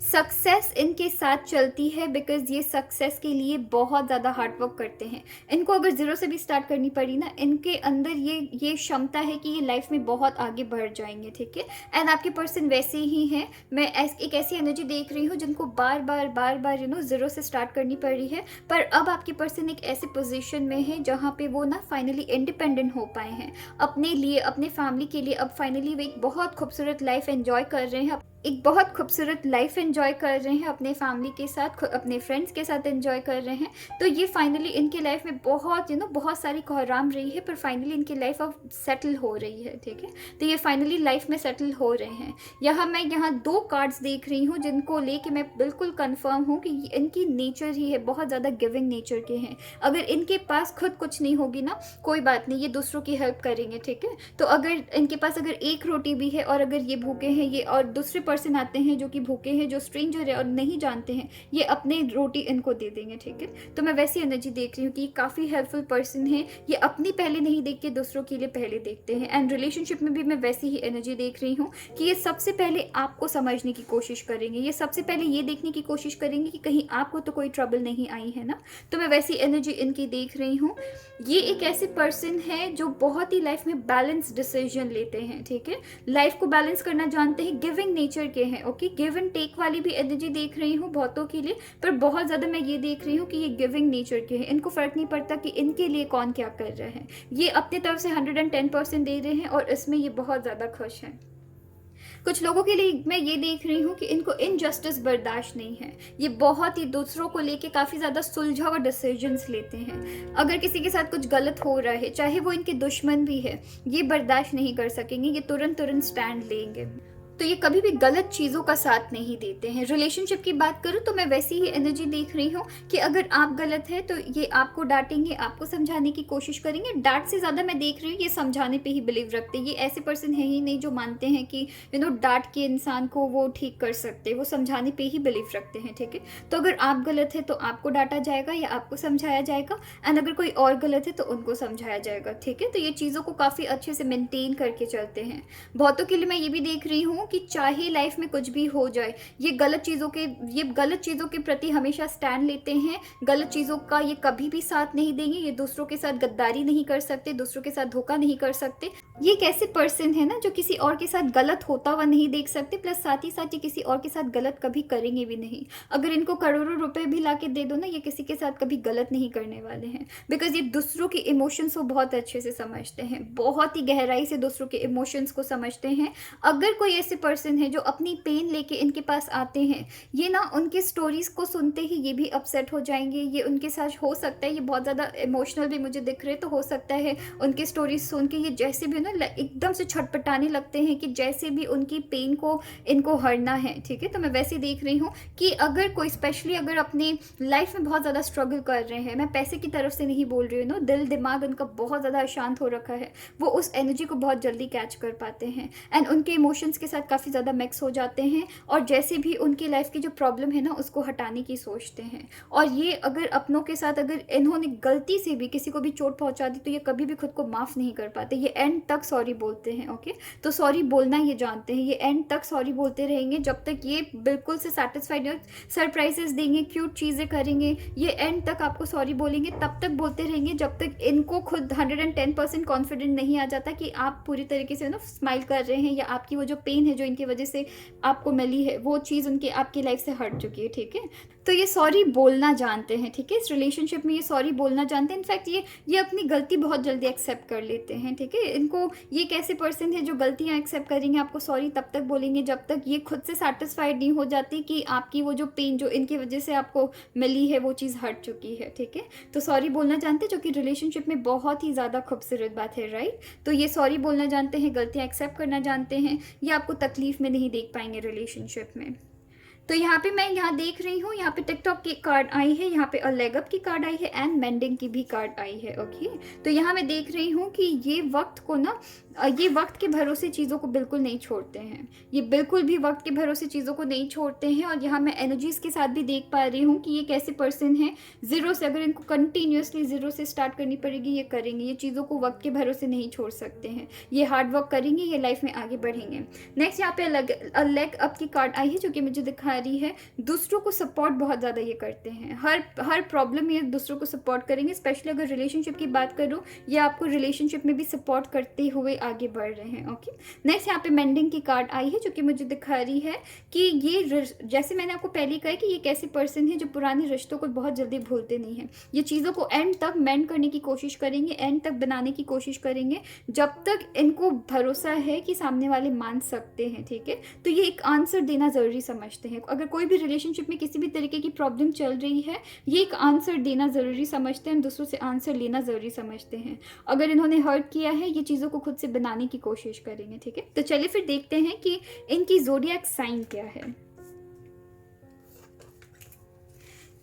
सक्सेस इनके साथ चलती है बिकॉज़ ये सक्सेस के लिए बहुत ज़्यादा हार्ड वर्क करते हैं। इनको अगर ज़ीरो से भी स्टार्ट करनी पड़ी ना, इनके अंदर ये क्षमता है कि ये लाइफ में बहुत आगे बढ़ जाएँगे, ठीक है? एंड आपके पर्सन वैसे ही हैं। मैं एक ऐसी एनर्जी देख रही हूँ जिनको बार-बार ज़ीरो से स्टार्ट करनी पड़ी है, पर अब आपके पर्सन एक ऐसे पोज़ीशन में है जहाँ पे वो ना फाइनली इंडिपेंडेंट हो पाए हैं। अपने लिए, अपने फैमिली के लिए अब फाइनली वो एक बहुत खूबसूरत लाइफ़ एन्जॉय कर रहे हैं। एक बहुत खूबसूरत लाइफ एन्जॉय कर रहे हैं, अपने फैमिली के साथ, अपने फ्रेंड्स के साथ एन्जॉय कर रहे हैं। तो ये फाइनली इनकी लाइफ में बहुत बहुत सारी कोहराम रही है, पर फाइनली इनकी लाइफ अब सेटल हो रही है, ठीक है? तो ये फाइनली लाइफ में सेटल हो रहे हैं। मैं यहाँ 2 कार्ड्स देख रही हूँ जिनको लेके मैं बिल्कुल कन्फर्म हूँ कि इनकी नेचर ही है, बहुत ज़्यादा गिविंग नेचर के हैं। अगर इनके पास खुद कुछ नहीं होगी ना, कोई बात नहीं, ये दूसरों की हेल्प करेंगे, ठीक है? तो अगर इनके पास अगर एक रोटी भी है और अगर ये भूखे हैं, ये और दूसरे पर्सन आते हैं जो कि भूखे हैं, जो स्ट्रेंजर है और नहीं जानते हैं, ये अपने रोटी इनको दे देंगे, ठीक है? तो मैं वैसी एनर्जी देख रही हूँ कि ये काफ़ी हेल्पफुल पर्सन है। ये अपनी पहले नहीं देख के दूसरों के लिए पहले देखते हैं। एंड रिलेशनशिप में भी मैं वैसी ही एनर्जी देख रही हूँ कि ये सबसे पहले आपको समझने की कोशिश करेंगे। ये सबसे पहले ये देखने की कोशिश करेंगे कि कहीं आपको तो कोई ट्रबल नहीं आई है ना। तो मैं वैसी एनर्जी इनकी देख रही हूँ। ये एक ऐसे पर्सन है जो बहुत ही लाइफ में बैलेंस डिसीजन लेते हैं, ठीक है? लाइफ को बैलेंस करना जानते हैं, गिविंग नेचर के हैं, ओके? गिव एंड टेक वाली भी एनर्जी देख रही हूँ बहुतों के लिए, पर बहुत ज़्यादा मैं ये देख रही हूँ कि ये गिविंग नेचर के हैं। इनको फ़र्क नहीं पड़ता कि इनके लिए कौन क्या कर रहा है। ये अपनी तरफ से 110% दे रहे हैं और इसमें ये बहुत ज़्यादा खुश हैं। कुछ लोगों के लिए मैं ये देख रही हूँ कि इनको इनजस्टिस बर्दाश्त नहीं है। ये बहुत ही दूसरों को लेके काफ़ी ज़्यादा सुलझा हुआ डिसीजंस लेते हैं। अगर किसी के साथ कुछ गलत हो रहा है, चाहे वो इनके दुश्मन भी है, ये बर्दाश्त नहीं कर सकेंगे। ये तुरंत स्टैंड लेंगे। तो ये कभी भी गलत चीज़ों का साथ नहीं देते हैं। रिलेशनशिप की बात करूँ तो मैं वैसी ही एनर्जी देख रही हूँ कि अगर आप गलत है तो ये आपको डांटेंगे, आपको समझाने की कोशिश करेंगे। डांट से ज़्यादा मैं देख रही हूँ ये समझाने पे ही बिलीव रखते हैं। ये ऐसे पर्सन है ही नहीं जो मानते हैं कि डांट के इंसान को वो ठीक कर सकते, वो समझाने पे ही बिलीव रखते हैं, ठीक है? तो अगर आप गलत है तो आपको डांटा जाएगा या आपको समझाया जाएगा, एंड अगर कोई और गलत है तो उनको समझाया जाएगा, ठीक है? तो ये चीज़ों को काफ़ी अच्छे से मेंटेन करके चलते हैं। बहुतों के लिए मैं ये भी देख रही हूँ कि चाहे लाइफ में कुछ भी हो जाए, ये गलत चीज़ों के प्रति हमेशा स्टैंड लेते हैं। गलत चीज़ों का ये कभी भी साथ नहीं देंगे। ये दूसरों के साथ गद्दारी नहीं कर सकते, दूसरों के साथ धोखा नहीं कर सकते। ये एक ऐसे पर्सन है ना जो किसी और के साथ गलत होता हुआ नहीं देख सकते, प्लस साथ ही साथ ये किसी और के साथ गलत कभी करेंगे भी नहीं। अगर इनको करोड़ों रुपए भी ला के दे दो ना, ये किसी के साथ कभी गलत नहीं करने वाले हैं, बिकॉज ये दूसरों के इमोशंस को बहुत अच्छे से समझते हैं, बहुत ही गहराई से दूसरों के इमोशंस को समझते हैं। अगर कोई ऐसे पर्सन है जो अपनी पेन लेके इनके पास आते हैं, ये ना उनकी स्टोरीज को सुनते ही ये भी अपसेट हो जाएंगे। ये उनके साथ हो सकता है ये बहुत ज़्यादा इमोशनल भी मुझे दिख रहे, तो हो सकता है उनकी स्टोरीज सुन के ये जैसे भी ना एकदम से छटपटाने लगते हैं कि जैसे भी उनकी पेन को इनको हरना है, ठीक है? तो मैं वैसे देख रही हूँ कि अगर कोई स्पेशली अगर अपने लाइफ में बहुत ज़्यादा स्ट्रगल कर रहे हैं, मैं पैसे की तरफ से नहीं बोल रही हूँ ना, दिल दिमाग उनका बहुत ज़्यादा अशांत हो रखा है, वो उस एनर्जी को बहुत जल्दी कैच कर पाते हैं एंड उनके इमोशंस के साथ काफ़ी ज़्यादा मिक्स हो जाते हैं, और जैसे भी उनकी लाइफ की जो प्रॉब्लम है ना उसको हटाने की सोचते हैं। और ये अगर अपनों के साथ अगर इन्होंने गलती से भी किसी को भी चोट पहुंचा दी तो ये कभी भी खुद को माफ़ नहीं कर पाते। ये एंड तक सॉरी बोलते हैं, ओके? तो सॉरी बोलना ये जानते हैं। ये एंड तक सॉरी बोलते रहेंगे जब तक ये बिल्कुल से सेटिस्फाइड हो। सरप्राइजेस देंगे, क्यूट चीज़ें करेंगे, ये एंड तक आपको सॉरी बोलेंगे, तब तक बोलते रहेंगे जब तक इनको खुद 110% कॉन्फिडेंट नहीं आ जाता कि आप पूरी तरीके से ना स्माइल कर रहे हैं, या आपकी वो जो पेन है जो इनकी वजह से आपको मिली है वो चीज़ उनकी आपकी लाइफ से हट चुकी है, ठीक है? तो ये सॉरी बोलना जानते हैं, ठीक है? इस रिलेशनशिप में ये सॉरी बोलना जानते हैं। इनफैक्ट ये अपनी गलती बहुत जल्दी एक्सेप्ट कर लेते हैं, ठीक है? इनको ये एक ऐसे पर्सन है जो गलतियाँ एक्सेप्ट करेंगे, आपको सॉरी तब तक बोलेंगे जब तक ये खुद से सेटिस्फाइड नहीं हो जाती कि आपकी वो जो पेन जो इनकी वजह से आपको मिली है वो चीज़ हट चुकी है, ठीक है? तो सॉरी बोलना जानते हैं, जो कि रिलेशनशिप में बहुत ही ज़्यादा खूबसूरत बात है, राइट? तो ये सॉरी बोलना जानते हैं, गलतियाँ एक्सेप्ट करना जानते हैं, ये आपको तकलीफ में नहीं देख पाएंगे रिलेशनशिप में। तो यहाँ पे मैं यहाँ देख रही हूँ, यहाँ पे टिकटॉक की कार्ड आई है, यहाँ पे लेग अप की कार्ड आई है एंड मेंडिंग की भी कार्ड आई है, ओके? तो यहाँ मैं देख रही हूँ कि ये वक्त को ना ये वक्त के भरोसे चीज़ों को बिल्कुल नहीं छोड़ते हैं। ये बिल्कुल भी वक्त के भरोसे चीज़ों को नहीं छोड़ते हैं। और यहाँ मैं एनर्जीज़ के साथ भी देख पा रही हूँ कि ये कैसे पर्सन है, ज़ीरो से अगर इनको कंटिन्यूसली ज़ीरो से स्टार्ट करनी पड़ेगी ये करेंगे। ये चीज़ों को वक्त के भरोसे नहीं छोड़ सकते हैं, ये हार्ड वर्क करेंगे, ये लाइफ में आगे बढ़ेंगे। नेक्स्ट यहाँ पे लेग अप की कार्ड आई है जो कि मुझे दिखा रही है, दूसरों को सपोर्ट बहुत ज़्यादा ये करते हैं, हर प्रॉब्लम में ये दूसरों को सपोर्ट करेंगे। स्पेशली अगर रिलेशनशिप की बात करूँ, ये आपको रिलेशनशिप में भी सपोर्ट करते हुए आगे बढ़ रहे हैं। ओके, नेक्स्ट यहाँ पे मेंडिंग की कार्ड आई है, जो कि मुझे दिखा रही है कि ये जैसे मैंने आपको पहले कहा कि ये एक ऐसे पर्सन है जो पुराने रिश्तों को बहुत जल्दी भूलते नहीं हैं। ये चीज़ों को एंड तक मेंड करने की कोशिश करेंगे, एंड तक बनाने की कोशिश करेंगे, जब तक इनको भरोसा है कि सामने वाले मान सकते हैं। ठीक है, तो ये एक आंसर देना ज़रूरी समझते हैं। अगर कोई भी रिलेशनशिप में किसी भी तरीके की प्रॉब्लम चल रही है, ये एक आंसर देना ज़रूरी समझते हैं, दूसरों से आंसर लेना ज़रूरी समझते हैं। अगर इन्होंने हर्ट किया है, ये चीज़ों को खुद से बनाने की कोशिश करेंगे। ठीक है, तो चलिए फिर देखते हैं कि इनकी ज़ोडिएक साइन क्या है।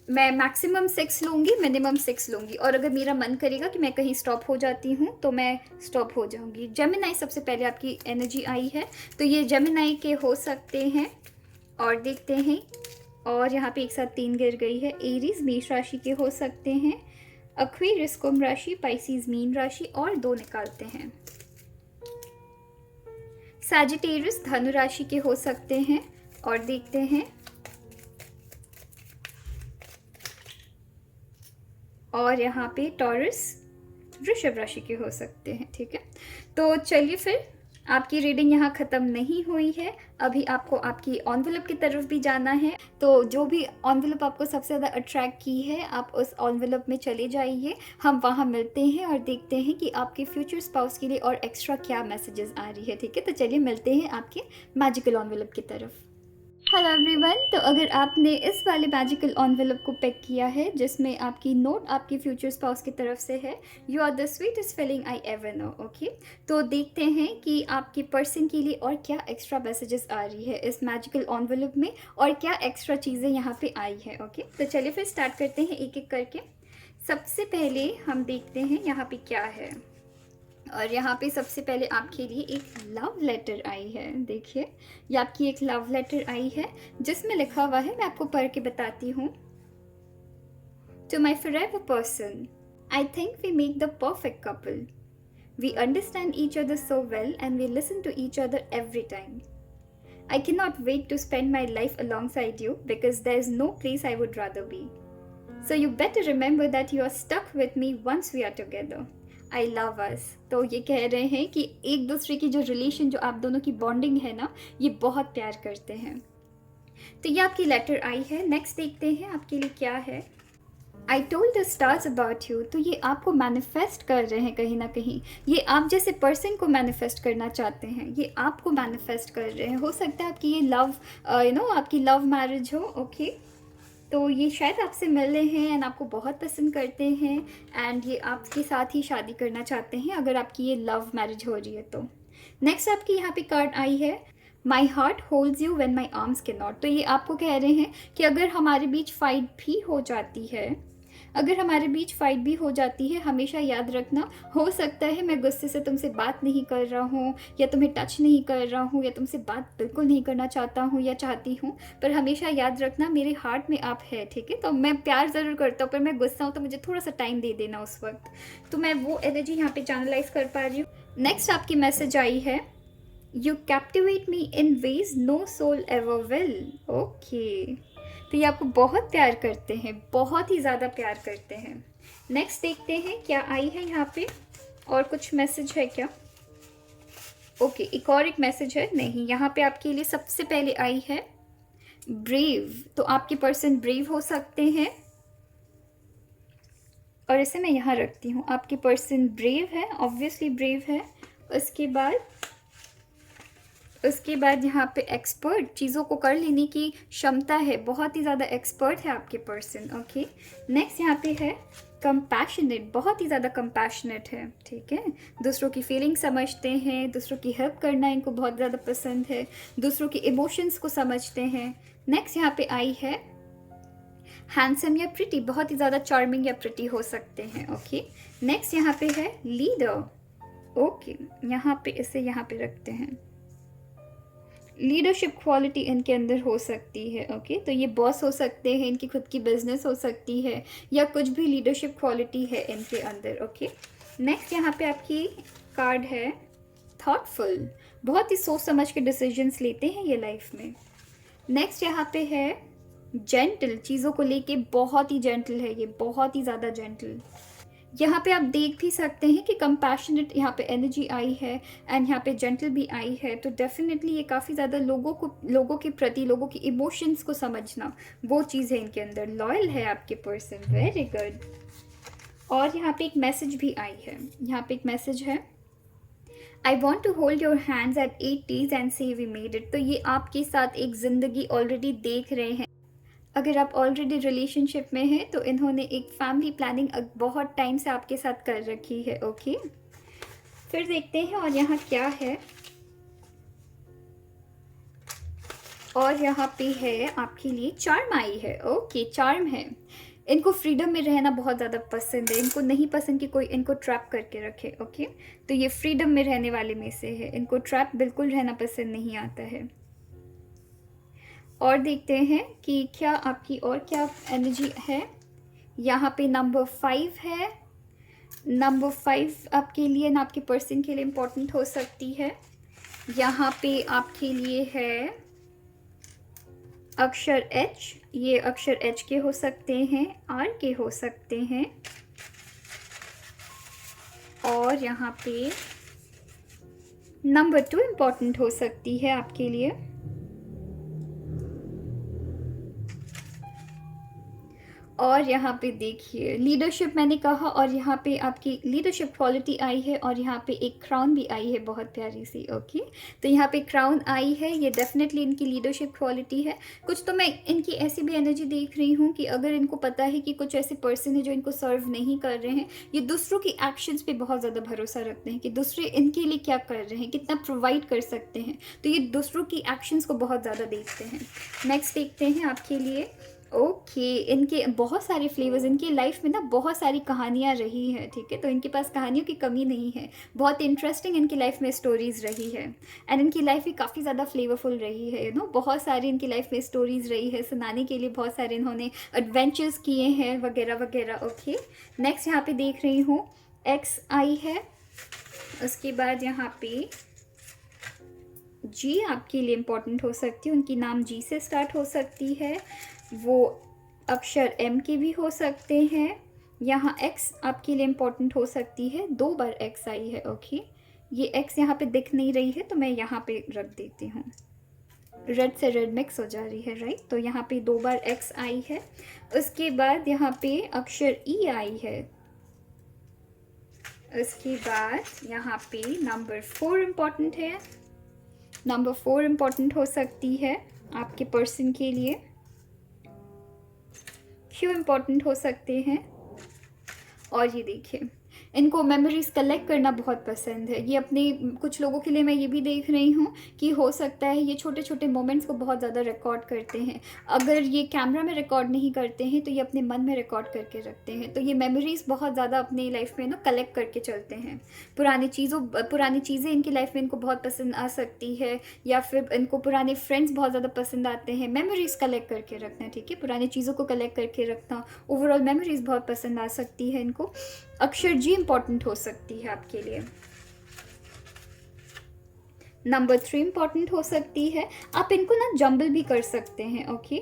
मैं मैक्सिमम 6 लूँगी, मिनिमम 6 लूँगी, और अगर मेरा मन करेगा कि मैं कहीं स्टॉप हो जाती हूँ तो मैं स्टॉप हो जाऊँगी। जेमिनाई सबसे पहले आपकी एनर्जी आई है, तो ये जेमिनाई के हो सकते हैं, और देखते हैं। और यहाँ पे एक साथ 3 गिर गई है। एरीज मेष राशि के हो सकते हैं, एक्वेरियस कुंभ राशि, पाइसिस मीन राशि, और 2 निकालते हैं। सैजिटेरियस धनु राशि के हो सकते हैं, और देखते हैं। और यहाँ पे टॉरस वृषभ राशि के हो सकते हैं। ठीक है, तो चलिए फिर, आपकी रीडिंग यहाँ ख़त्म नहीं हुई है, अभी आपको आपकी एनवेलप की तरफ भी जाना है। तो जो भी एनवेलप आपको सबसे ज़्यादा अट्रैक्ट की है, आप उस एनवेलप में चले जाइए, हम वहाँ मिलते हैं और देखते हैं कि आपके फ्यूचर स्पाउस के लिए और एक्स्ट्रा क्या मैसेजेस आ रही है। ठीक है, तो चलिए मिलते हैं आपके मैजिकल एनवेलप की तरफ। हेलो एवरीवन, तो अगर आपने इस वाले मैजिकल एनवेलप को पिक किया है, जिसमें आपकी नोट आपकी फ्यूचर स्पाउस की तरफ से है, you are the sweetest feeling I ever know. Okay, तो देखते हैं कि आपके पर्सन के लिए और क्या एक्स्ट्रा मैसेजेस आ रही है इस मैजिकल एनवेलप में, और क्या एक्स्ट्रा चीज़ें यहाँ पे आई है। ओके, तो चलिए फिर स्टार्ट करते हैं एक एक करके। सबसे पहले हम देखते हैं यहाँ पे क्या है, और यहाँ पे सबसे पहले आपके लिए एक लव लेटर आई है। देखिए, ये आपकी एक लव लेटर आई है, जिसमें लिखा हुआ है, मैं आपको पढ़ के बताती हूँ। To my forever person, I think we make the perfect couple. We understand each other so well and we listen to each other every time. I cannot wait to spend my life alongside you because there is no place I would rather be. So you better remember that you are stuck with me once we are together. I love us. तो ये कह रहे हैं कि एक दूसरे की जो रिलेशन, जो आप दोनों की बॉन्डिंग है ना, ये बहुत प्यार करते हैं। तो ये आपकी लेटर आई है। नेक्स्ट देखते हैं आपके लिए क्या है। I told the stars about you. तो ये आपको मैनिफेस्ट कर रहे हैं कहीं ना कहीं, ये आप जैसे पर्सन को मैनिफेस्ट करना चाहते हैं, ये आपको मैनिफेस्ट कर रहे हैं। हो सकता है आपकी ये लव आपकी लव मैरिज हो। ओके, तो ये शायद आपसे मिल रहे हैं एंड आपको बहुत पसंद करते हैं, एंड ये आपके साथ ही शादी करना चाहते हैं अगर आपकी ये लव मैरिज हो रही है तो। नेक्स्ट आपकी यहाँ पे कार्ड आई है, my heart holds you when my arms can not. तो ये आपको कह रहे हैं कि अगर हमारे बीच फाइट भी हो जाती है, हमेशा याद रखना, हो सकता है मैं गुस्से से तुमसे बात नहीं कर रहा हूँ, या तुम्हें टच नहीं कर रहा हूँ, या तुमसे बात बिल्कुल नहीं करना चाहता हूँ या चाहती हूँ, पर हमेशा याद रखना मेरे हार्ट में आप है। ठीक है, तो मैं प्यार ज़रूर करता हूँ, पर मैं गुस्सा हूँ तो मुझे थोड़ा सा टाइम दे देना उस वक्त। तो मैं वो एनर्जी यहाँ पे चैनलाइज कर पा रही हूँ। नेक्स्ट आपकी मैसेज आई है, you captivate me in ways no soul ever will. Okay, तो ये आपको बहुत प्यार करते हैं, बहुत ही ज़्यादा प्यार करते हैं। नेक्स्ट देखते हैं क्या आई है यहाँ पे, और कुछ मैसेज है क्या। ओके, एक मैसेज है, नहीं, यहाँ पे आपके लिए सबसे पहले आई है ब्रेव। तो आपके पर्सन ब्रेव हो सकते हैं, और इसे मैं यहाँ रखती हूँ। आपके पर्सन ब्रेव है, ऑब्वियसली ब्रेव है। उसके बाद यहाँ पे एक्सपर्ट, चीज़ों को कर लेने की क्षमता है, बहुत ही ज़्यादा एक्सपर्ट है आपके पर्सन। ओके, नेक्स्ट यहाँ पे है कंपैशनेट, बहुत ही ज़्यादा कंपैशनेट है। ठीक है, दूसरों की फीलिंग समझते हैं, दूसरों की हेल्प करना इनको बहुत ज़्यादा पसंद है, दूसरों के इमोशंस को समझते हैं। नेक्स्ट यहाँ पे आई है हैंडसम या प्रिटी, बहुत ही ज़्यादा चार्मिंग या प्रिटी हो सकते हैं। ओके, नेक्स्ट यहाँ पे है लीडर। ओके, यहाँ पे इसे यहाँ पे रखते हैं, लीडरशिप क्वालिटी इनके अंदर हो सकती है। ओके, तो ये बॉस हो सकते हैं, इनकी खुद की बिजनेस हो सकती है, या कुछ भी लीडरशिप क्वालिटी है इनके अंदर। ओके, नेक्स्ट यहाँ पे आपकी कार्ड है थॉटफुल, बहुत ही सोच समझ के डिसीजंस लेते हैं ये लाइफ में। नेक्स्ट यहाँ पे है जेंटल, चीज़ों को लेके बहुत ही जेंटल है ये, बहुत ही ज़्यादा जेंटल। यहाँ पे आप देख भी सकते हैं कि कंपैशनेट यहाँ पे एनर्जी आई है एंड यहाँ पे जेंटल भी आई है। तो डेफिनेटली ये काफ़ी ज़्यादा लोगों के प्रति, लोगों की इमोशंस को समझना, वो चीज़ है इनके अंदर। लॉयल है आपके पर्सन, वेरी गुड। और यहाँ पे एक मैसेज भी आई है, यहाँ पे एक मैसेज है, I want to hold your hands at 80s and say we made it. तो ये आपके साथ एक ज़िंदगी ऑलरेडी देख रहे हैं। अगर आप ऑलरेडी रिलेशनशिप में हैं तो इन्होंने एक फैमिली प्लानिंग बहुत टाइम से आपके साथ कर रखी है। ओके, फिर देखते हैं और यहाँ क्या है। और यहाँ पे है आपके लिए चार्म आई है। ओके, चार्म है। इनको फ्रीडम में रहना बहुत ज़्यादा पसंद है, इनको नहीं पसंद कि कोई इनको ट्रैप करके रखे। ओके, तो ये फ्रीडम में रहने वाले में से है, इनको ट्रैप बिल्कुल रहना पसंद नहीं आता है। और देखते हैं कि क्या आपकी और क्या एनर्जी है। यहाँ पे नंबर 5 है। नंबर 5 आपके लिए ना, आपके पर्सन के लिए इम्पोर्टेंट हो सकती है। यहाँ पे आपके लिए है अक्षर H। ये अक्षर H के हो सकते हैं, R के हो सकते हैं। और यहाँ पे नंबर 2 इम्पोर्टेंट हो सकती है आपके लिए। और यहाँ पे देखिए लीडरशिप मैंने कहा, और यहाँ पे आपकी लीडरशिप क्वालिटी आई है, और यहाँ पे एक क्राउन भी आई है बहुत प्यारी सी। ओके, तो यहाँ पे क्राउन आई है, ये डेफिनेटली इनकी लीडरशिप क्वालिटी है। कुछ तो मैं इनकी ऐसी भी एनर्जी देख रही हूँ कि अगर इनको पता है कि कुछ ऐसे पर्सन है जो इनको सर्व नहीं कर रहे हैं, ये दूसरों की एक्शंस पे बहुत ज़्यादा भरोसा रखते हैं कि दूसरे इनके लिए क्या कर रहे हैं, कितना प्रोवाइड कर सकते हैं, तो ये दूसरों की एक्शंस को बहुत ज़्यादा देखते हैं। नेक्स्ट देखते हैं आपके लिए। ओके, इनके बहुत सारे फ्लेवर्स, इनकी लाइफ में ना बहुत सारी कहानियाँ रही हैं। ठीक है, तो इनके पास कहानियों की कमी नहीं है, बहुत इंटरेस्टिंग इनकी लाइफ में स्टोरीज़ रही है। एंड इनकी लाइफ भी काफ़ी ज़्यादा फ्लेवरफुल रही है। बहुत सारी इनकी लाइफ में स्टोरीज़ रही है, सुनाने के लिए बहुत सारे इन्होंने एडवेंचर्स किए हैं वगैरह वगैरह। ओके, नेक्स्ट यहाँ पे देख रही हूँ एक्स आई है। उसके बाद यहाँ पे जी आपके लिए इम्पोर्टेंट हो सकती है, उनकी नाम जी से स्टार्ट हो सकती है, वो अक्षर M के भी हो सकते हैं। यहाँ X आपके लिए इम्पोर्टेंट हो सकती है, 2 बार X आई है। ओके, ये X यहाँ पे दिख नहीं रही है तो मैं यहाँ पे रख देती हूँ, रेड से रेड मिक्स हो जा रही है, राइट। तो यहाँ पे 2 बार X आई है। उसके बाद यहाँ पे अक्षर E आई है। उसके बाद यहाँ पे नंबर 4 इम्पोर्टेंट है, नंबर 4 इम्पोर्टेंट हो सकती है आपके पर्सन के लिए। क्यों इम्पोर्टेंट हो सकते हैं, और ये देखिए इनको मेमोरीज कलेक्ट करना बहुत पसंद है। ये अपने कुछ लोगों के लिए मैं ये भी देख रही हूँ कि हो सकता है ये छोटे छोटे मोमेंट्स को बहुत ज़्यादा रिकॉर्ड करते हैं। अगर ये कैमरा में रिकॉर्ड नहीं करते हैं तो ये अपने मन में रिकॉर्ड करके रखते हैं। तो ये मेमोरीज बहुत ज़्यादा अपनी लाइफ में ना कलेक्ट करके चलते हैं। पुरानी चीज़ें इनकी लाइफ में इनको बहुत पसंद आ सकती है, या फिर इनको पुराने फ्रेंड्स बहुत ज़्यादा पसंद आते हैं। मेमोरीज कलेक्ट करके रखना, ठीक है, पुरानी चीज़ों को कलेक्ट करके रखना, ओवरऑल मेमोरीज बहुत पसंद आ सकती है इनको। अक्षर जी इंपॉर्टेंट हो सकती है आपके लिए। नंबर 3 इंपॉर्टेंट हो सकती है। आप इनको ना जंबल भी कर सकते हैं। ओके,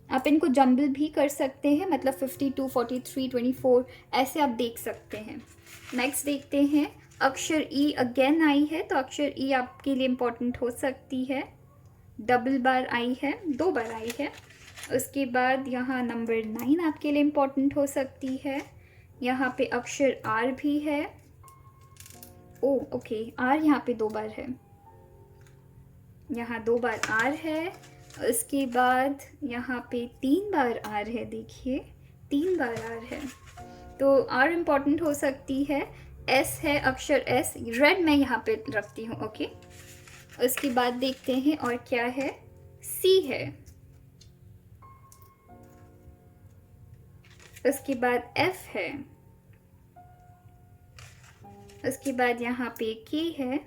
आप इनको जंबल भी कर सकते हैं, मतलब 52, 43, 24 ऐसे आप देख सकते हैं। नेक्स्ट देखते हैं, अक्षर ई अगेन आई है, तो अक्षर ई आपके लिए इम्पॉर्टेंट हो सकती है। डबल बार आई है, 2 बार आई है। उसके बाद यहाँ नंबर 9 आपके लिए इम्पॉर्टेंट हो सकती है। यहाँ पे अक्षर आर भी है। ओ ओके, आर यहाँ पे 2 बार है, यहाँ 2 बार आर है। उसके बाद यहाँ पे 3 बार आर है, देखिए 3 बार आर है, तो आर इम्पॉर्टेंट हो सकती है। एस है, अक्षर एस, रेड मैं यहाँ पे रखती हूँ। ओके, उसके बाद देखते हैं और क्या है, सी है। उसके बाद एफ है। उसके बाद यहाँ पे के है,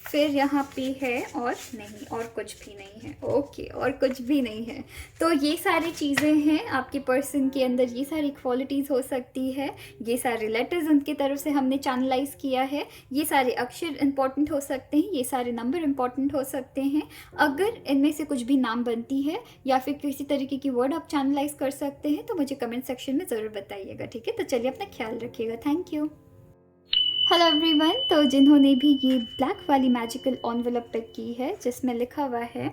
फिर यहाँ पे है और नहीं, और कुछ भी नहीं है। ओके, और कुछ भी नहीं है। तो ये सारी चीज़ें हैं आपके पर्सन के अंदर, ये सारी क्वालिटीज़ हो सकती है, ये सारे लेटर्स उनकी तरफ से हमने चैनलाइज किया है, ये सारे अक्षर इंपॉर्टेंट हो सकते हैं, ये सारे नंबर इंपॉर्टेंट हो सकते हैं। अगर इनमें से कुछ भी नाम बनती है या फिर किसी तरीके की वर्ड आप चैनलाइज कर सकते हैं तो मुझे कमेंट सेक्शन में ज़रूर बताइएगा, ठीक है। तो चलिए अपना ख्याल रखिएगा। Thank you. Hello everyone. तो जिन्होंने भी ये ब्लैक वाली मैजिकल एनवेलप पिक की है जिसमें लिखा हुआ है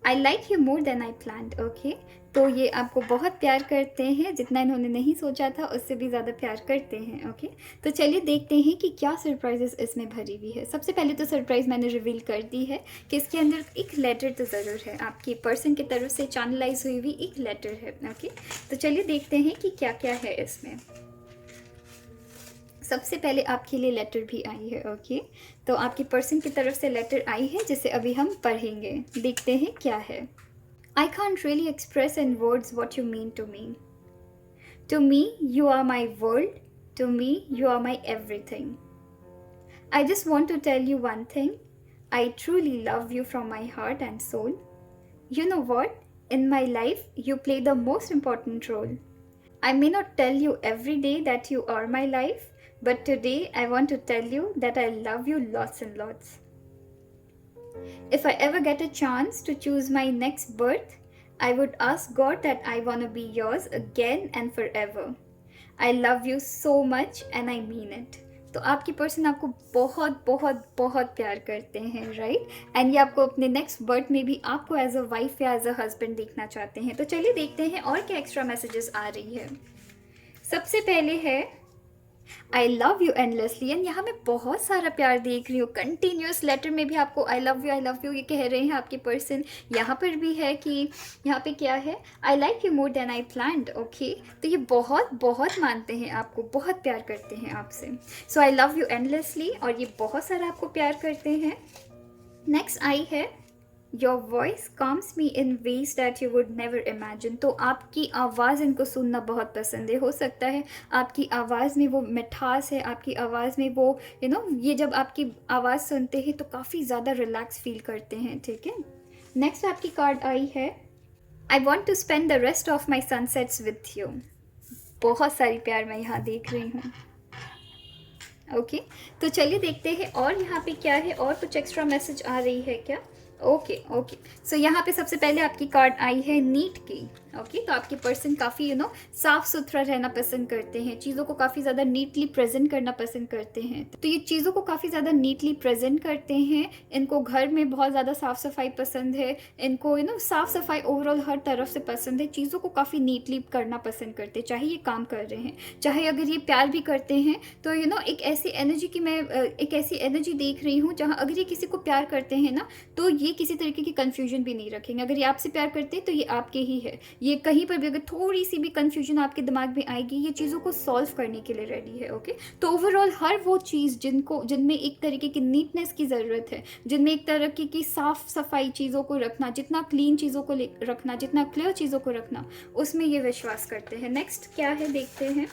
I like you more than I planned, okay, तो ये आपको बहुत प्यार करते हैं, जितना इन्होंने नहीं सोचा था उससे भी ज़्यादा प्यार करते हैं। ओके, तो चलिए देखते हैं कि क्या सरप्राइजेस इसमें भरी हुई है। सबसे पहले तो सरप्राइज़ मैंने रिवील कर दी है कि इसके अंदर एक लेटर तो ज़रूर है, आपकी पर्सन की तरफ से चैनलाइज हुई हुई एक लेटर है। ओके, तो चलिए देखते हैं कि क्या क्या है इसमें। सबसे पहले आपके लिए लेटर भी आई है। ओके, तो आपकी पर्सन की तरफ से लेटर आई है जिसे अभी हम पढ़ेंगे। देखते हैं क्या है। I can't really express in words what you mean to me. To me you are my world, to me you are my everything. I just want to tell you one thing, I truly love you from my heart and soul. You know what? In my life, you play the most important role. I may not tell you every day that you are my life, but today I want to tell you that I love you lots and lots. If I ever get a chance to choose my next birth, I would ask God that I want to be yours again and forever. I love you so much and I mean it. तो आपकी पर्सन आपको बहुत बहुत बहुत प्यार करते हैं, राइट, एंड ये आपको अपने नेक्स्ट बर्थ में भी आपको एज अ वाइफ या एज अ हस्बैंड देखना चाहते हैं। तो चलिए देखते हैं और क्या एक्स्ट्रा मैसेजेस आ रही है। सबसे पहले है I love you endlessly, and यहाँ मैं बहुत सारा प्यार देख रही हूँ। कंटिन्यूस लेटर में भी आपको आई लव यू ये कह रहे हैं आपके पर्सन। यहाँ पर भी है कि यहाँ पे क्या है, I like you more than I planned. Okay, तो ये बहुत बहुत मानते हैं आपको, बहुत प्यार करते हैं आपसे। सो आई लव यू एंडलेसली, और ये बहुत सारा आपको प्यार करते हैं। नेक्स्ट आई है your voice comes me in ways that you would never imagine. तो आपकी आवाज़ इनको सुनना बहुत पसंद है। हो सकता है आपकी आवाज़ में वो मिठास है, आपकी आवाज़ में वो ये जब आपकी आवाज़ सुनते हैं तो काफ़ी ज़्यादा रिलैक्स फील करते हैं, ठीक है। नेक्स्ट आपकी कार्ड आई है I want to spend the rest of my sunsets with you. बहुत सारी प्यार मैं यहाँ देख रही हूँ। ओके, तो चलिए देखते हैं और यहाँ पे क्या है, और कुछ एक्स्ट्रा मैसेज आ रही है क्या। ओके, सो यहाँ पे सबसे पहले आपकी कार्ड आई है नीट की। ओके, तो आपके पर्सन काफ़ी साफ सुथरा रहना पसंद करते हैं, चीज़ों को काफ़ी ज़्यादा नीटली प्रेजेंट करना पसंद करते हैं। तो ये चीज़ों को काफ़ी ज़्यादा नीटली प्रेजेंट करते हैं, इनको घर में बहुत ज़्यादा साफ़ सफाई पसंद है, इनको साफ़ सफाई ओवरऑल हर तरफ से पसंद है, चीज़ों को काफ़ी नीटली करना पसंद करते हैं, चाहे ये काम कर रहे हैं, चाहे अगर ये प्यार भी करते हैं। तो एक ऐसी एनर्जी की मैं एक ऐसी एनर्जी देख रही हूँ जहाँ अगर ये किसी को प्यार करते हैं ना तो ये किसी तरीके की कन्फ्यूजन भी नहीं रखेंगे। अगर ये आपसे प्यार करते हैं तो ये आपके ही है, ये कहीं पर भी अगर थोड़ी सी भी कन्फ्यूजन आपके दिमाग में आएगी ये चीज़ों को सॉल्व करने के लिए रेडी है। ओके, तो ओवरऑल हर वो चीज़ जिनमें एक तरीके की नीटनेस की ज़रूरत है, जिनमें एक तरीके की साफ़ सफाई चीज़ों को रखना, जितना क्लीन चीज़ों को रखना, जितना क्लियर चीज़ों को रखना, उसमें ये विश्वास करते हैं। नेक्स्ट क्या है देखते हैं।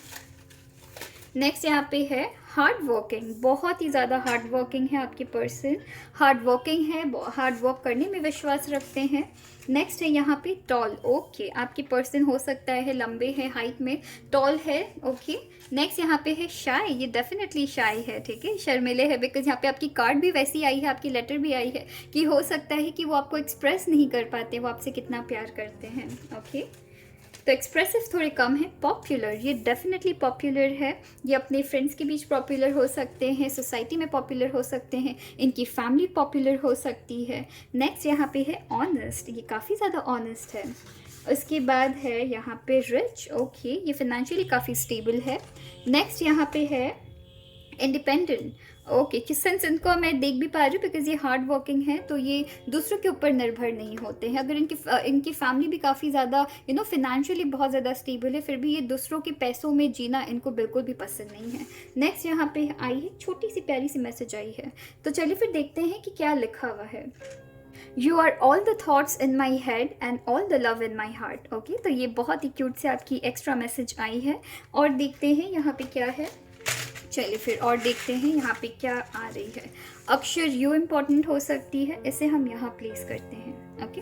नेक्स्ट यहाँ पे है हार्ड वर्किंग, बहुत ही ज़्यादा हार्ड वर्किंग है आपकी पर्सन, हार्ड वर्किंग है, हार्ड वर्क करने में विश्वास रखते हैं। नेक्स्ट है यहाँ पे टॉल। ओके, आपकी पर्सन हो सकता है लंबे हैं, हाइट में टॉल है। ओके, नेक्स्ट यहाँ पे है शाय, ये डेफिनेटली शाय है, ठीक है, शर्मिले है, बिकॉज यहाँ पे आपकी कार्ड भी वैसी आई है, आपकी लेटर भी आई है कि हो सकता है कि वो आपको एक्सप्रेस नहीं कर पाते वो आपसे कितना प्यार करते हैं। ओके, तो एक्सप्रेसिव थोड़े कम है। पॉपुलर, ये डेफिनेटली पॉपुलर है, ये अपने फ्रेंड्स के बीच पॉपुलर हो सकते हैं, सोसाइटी में पॉपुलर हो सकते हैं, इनकी फैमिली पॉपुलर हो सकती है। नेक्स्ट यहाँ पे है ऑनेस्ट, ये काफ़ी ज़्यादा ऑनेस्ट है। उसके बाद है यहाँ पे रिच। ओके, ये फिनेंशियली काफ़ी स्टेबल है। नेक्स्ट यहाँ पे है इंडिपेंडेंट। ओके, किस सेंस इनको मैं देख भी पा रही हूँ बिकॉज ये हार्ड वर्किंग है, तो ये दूसरों के ऊपर निर्भर नहीं होते हैं। अगर इनकी फैमिली भी काफ़ी ज़्यादा फिनेंशियली बहुत ज़्यादा स्टेबल है, फिर भी ये दूसरों के पैसों में जीना इनको बिल्कुल भी पसंद नहीं है। नेक्स्ट यहाँ पे आई है छोटी सी प्यारी सी मैसेज आई है, तो चलिए फिर देखते हैं कि क्या लिखा हुआ है। You are all the thoughts in my head and all the love in my heart. Okay, तो ये बहुत ही क्यूट से आपकी एक्स्ट्रा मैसेज आई है, और देखते हैं यहाँ पे क्या है। चलिए फिर और देखते हैं यहाँ पे क्या आ रही है। अक्षर यू इम्पॉर्टेंट हो सकती है, इसे हम यहाँ प्लेस करते हैं। ओके,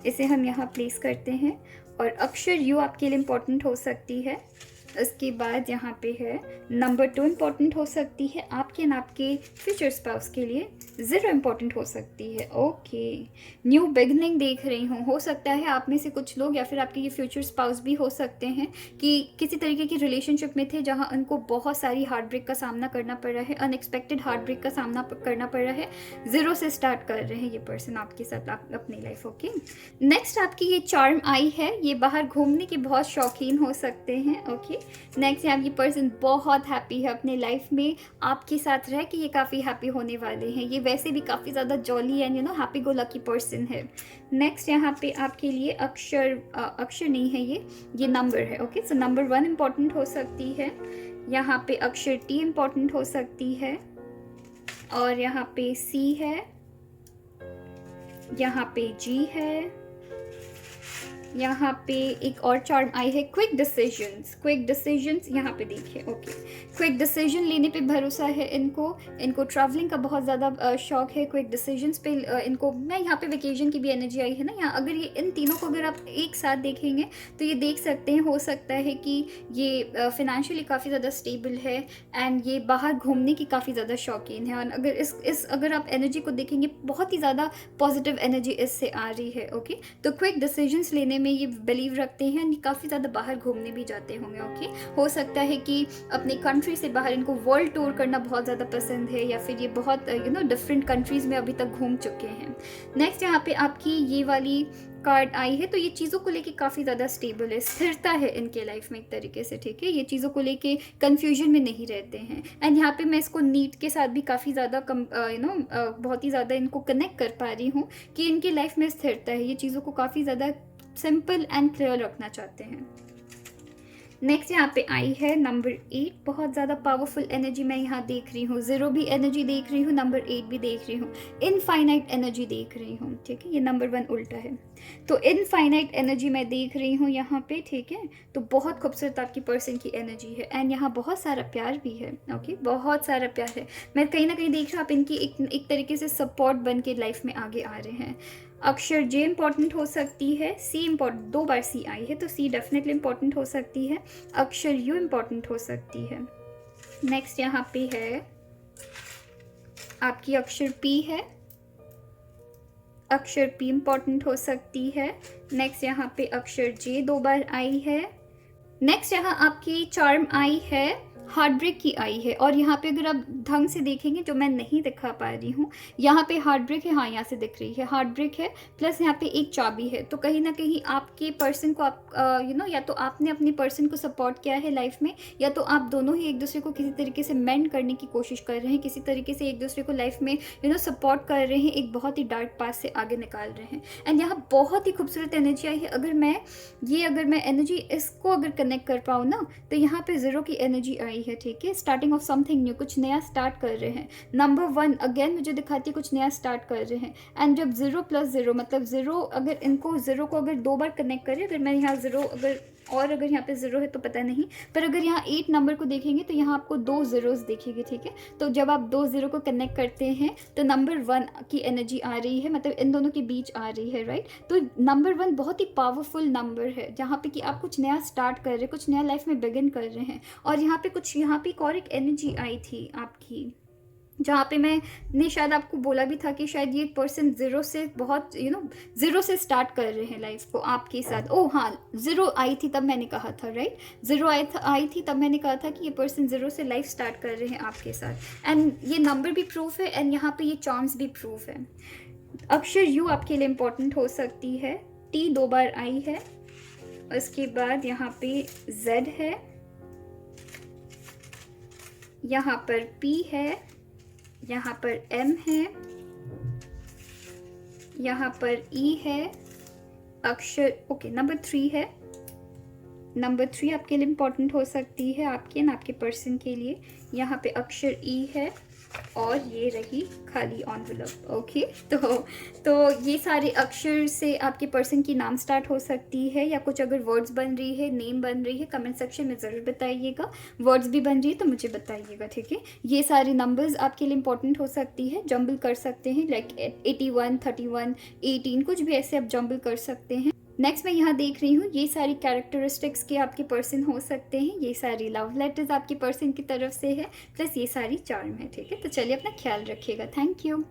इसे हम यहाँ प्लेस करते हैं और अक्षर यू आपके लिए इम्पॉर्टेंट हो सकती है। उसके बाद यहाँ पे है नंबर 2 इम्पॉर्टेंट हो सकती है आपके एंड आपके फ्यूचर स्पाउस के लिए। 0 इम्पॉर्टेंट हो सकती है। ओके, न्यू बिगनिंग देख रही हूँ। हो सकता है आप में से कुछ लोग या फिर आपके ये फ्यूचर स्पाउस भी हो सकते हैं कि किसी तरीके की रिलेशनशिप में थे जहाँ उनको बहुत सारी हार्ट ब्रेक का सामना करना पड़ रहा है, अनएक्सपेक्टेड हार्ट ब्रेक का सामना करना पड़ रहा है। 0 से स्टार्ट कर रहे हैं ये पर्सन आपके साथ अपनी लाइफ। ओके, नेक्स्ट आपकी ये चार्म आई है, ये बाहर घूमने के बहुत शौकीन हो सकते हैं। ओके, नेक्स्ट यहाँ ये पर्सन बहुत हैप्पी है अपने लाइफ में, आपके साथ रह के ये काफ़ी हैप्पी होने वाले हैं। ये वैसे भी काफ़ी ज़्यादा jolly and happy go lucky person है। नेक्स्ट यहाँ पे आपके लिए अक्षर नहीं है, ये नंबर है। ओके, सो नंबर 1 इम्पॉर्टेंट हो सकती है। यहाँ पे अक्षर टी इम्पॉर्टेंट हो सकती है और यहाँ पे सी है, यहाँ पे जी है, यहाँ पे एक और चार्म आई है क्विक डिसीजंस यहाँ पे देखिए। ओके, क्विक डिसीजन लेने पे भरोसा है इनको ट्रैवलिंग का बहुत ज़्यादा शौक है। क्विक डिसीजंस पे इनको, मैं यहाँ पे वेकेशन की भी एनर्जी आई है ना यहाँ। अगर ये इन तीनों को अगर आप एक साथ देखेंगे तो ये देख सकते हैं, हो सकता है कि ये फाइनेंशियली काफ़ी ज़्यादा स्टेबल है एंड ये बाहर घूमने की काफ़ी ज़्यादा शौकीन है। और अगर अगर आप एनर्जी को देखेंगे बहुत ही ज़्यादा पॉजिटिव एनर्जी इससे आ रही है। ओके, तो क्विक डिसीजंस लेने में ये बिलीव रखते हैं, काफ़ी ज़्यादा बाहर घूमने भी जाते होंगे। ओके, हो सकता है कि अपनी कंट्री से बाहर इनको वर्ल्ड टूर करना बहुत ज़्यादा पसंद है या फिर ये बहुत डिफरेंट कंट्रीज़ में अभी तक घूम चुके हैं। नेक्स्ट यहाँ पे आपकी ये वाली कार्ड आई है, तो ये चीज़ों को लेके काफ़ी ज़्यादा स्टेबल है, स्थिरता है इनके लाइफ में एक तरीके से। ठीक है, ये चीज़ों को लेके कन्फ्यूजन में नहीं रहते हैं। एंड यहाँ पे मैं इसको नीट के साथ भी काफ़ी ज़्यादा बहुत ही ज़्यादा इनको कनेक्ट कर पा रही हूँ कि इनकी लाइफ में स्थिरता है, ये चीज़ों को काफ़ी ज़्यादा सिंपल एंड क्लियर रखना चाहते हैं। नेक्स्ट यहाँ पे आई है नंबर 8, बहुत ज़्यादा पावरफुल एनर्जी मैं यहाँ देख रही हूँ। 0 भी एनर्जी देख रही हूँ, नंबर 8 भी देख रही हूँ, इनफाइनाइट एनर्जी देख रही हूँ। ठीक है, ये नंबर 1 उल्टा है, तो इनफाइनाइट एनर्जी मैं देख रही हूँ यहाँ पे। ठीक है, तो बहुत खूबसूरत आपकी पर्सन की एनर्जी है एंड यहाँ बहुत सारा प्यार भी है। ओके, बहुत सारा प्यार है। मैं कहीं ना कहीं देख रही हूँ आप इनकी एक तरीके से सपोर्ट बन के लाइफ में आगे आ रहे हैं। अक्षर जे इम्पॉर्टेंट हो सकती है, सी इम्पॉर्टेंट, 2 बार सी आई है तो सी डेफिनेटली इम्पॉर्टेंट हो सकती है। अक्षर यू इम्पॉर्टेंट हो सकती है। नेक्स्ट यहाँ पे है आपकी अक्षर पी है, अक्षर पी इम्पॉर्टेंट हो सकती है। नेक्स्ट यहाँ पे अक्षर जे 2 बार आई है। नेक्स्ट यहाँ आपकी चार्म आई है, हार्ट ब्रेक की आई है। और यहाँ पे अगर आप ढंग से देखेंगे, जो मैं नहीं दिखा पा रही हूँ, यहाँ पे हार्ट ब्रेक है, हाँ यहाँ से दिख रही है हार्ट ब्रेक है, प्लस यहाँ पे एक चाबी है। तो कहीं ना कहीं आपके पर्सन को आप या तो आपने अपनी पर्सन को सपोर्ट किया है लाइफ में, या तो आप दोनों ही एक दूसरे को किसी तरीके से मेंड करने की कोशिश कर रहे हैं, किसी तरीके से एक दूसरे को लाइफ में सपोर्ट कर रहे हैं, एक बहुत ही डार्क पाथ से आगे निकाल रहे हैं। एंड यहाँ बहुत ही खूबसूरत एनर्जी आई है। अगर मैं एनर्जी इसको अगर कनेक्ट कर पाऊँ ना, तो यहाँ पे 0 की एनर्जी आई है। ठीक है, स्टार्टिंग ऑफ समथिंग न्यू, कुछ नया स्टार्ट कर रहे हैं। नंबर 1 अगेन मुझे दिखाती है कुछ नया स्टार्ट कर रहे हैं। एंड जब 0 + 0 मतलब 0, अगर इनको 0 को अगर 2 बार कनेक्ट करें, अगर मैं यहाँ 0 अगर यहाँ पे 0 है तो पता नहीं, पर अगर यहाँ 8 नंबर को देखेंगे तो यहाँ आपको 2 ज़ीरोज़ दिखेगी। ठीक है, तो जब आप 2 0 को कनेक्ट करते हैं तो नंबर 1 की एनर्जी आ रही है, मतलब इन दोनों के बीच आ रही है, राइट। तो नंबर 1 बहुत ही पावरफुल नंबर है, जहाँ पे कि आप कुछ नया स्टार्ट कर रहे हैं, कुछ नया लाइफ में बिगिन कर रहे हैं। और यहाँ पे एक और एक एनर्जी आई थी आपकी, जहाँ पे मैंने शायद आपको बोला भी था कि शायद ये पर्सन 0 से बहुत 0 से स्टार्ट कर रहे हैं लाइफ को आपके साथ। ओह हाँ, 0 आई थी तब मैंने कहा था, राइट, 0 आई थी तब मैंने कहा था कि ये पर्सन 0 से लाइफ स्टार्ट कर रहे हैं आपके साथ। एंड ये नंबर भी प्रूफ है एंड यहाँ पे ये चांस भी प्रूफ है। अक्षर यू आपके लिए इम्पोर्टेंट हो सकती है, टी 2 बार आई है, उसके बाद यहाँ पे Z है, यहाँ पर P है, यहाँ पर M है, यहाँ पर E है, अक्षर ओके नंबर 3 है। नंबर 3 आपके लिए इम्पोर्टेंट हो सकती है, आपके न आपके पर्सन के लिए। यहाँ पे अक्षर E है, और ये रही खाली एनवेलप। ओके, तो ये सारे अक्षर से आपके पर्सन की नाम स्टार्ट हो सकती है, या कुछ अगर वर्ड्स बन रही है, नेम बन रही है, कमेंट सेक्शन में ज़रूर बताइएगा। वर्ड्स भी बन रही है तो मुझे बताइएगा, ठीक है। ये सारे नंबर्स आपके लिए इंपॉर्टेंट हो सकती है, जंबल कर सकते हैं, लाइक 81, 31, 18, कुछ भी ऐसे आप जंबल कर सकते हैं। नेक्स्ट मैं यहाँ देख रही हूँ, ये सारी कैरेक्टरिस्टिक्स के आपके पर्सन हो सकते हैं, ये सारी लव लेटर्स आपके पर्सन की तरफ से है, प्लस ये सारी चार्म है, ठीक है। तो चलिए अपना ख्याल रखिएगा। Thank you.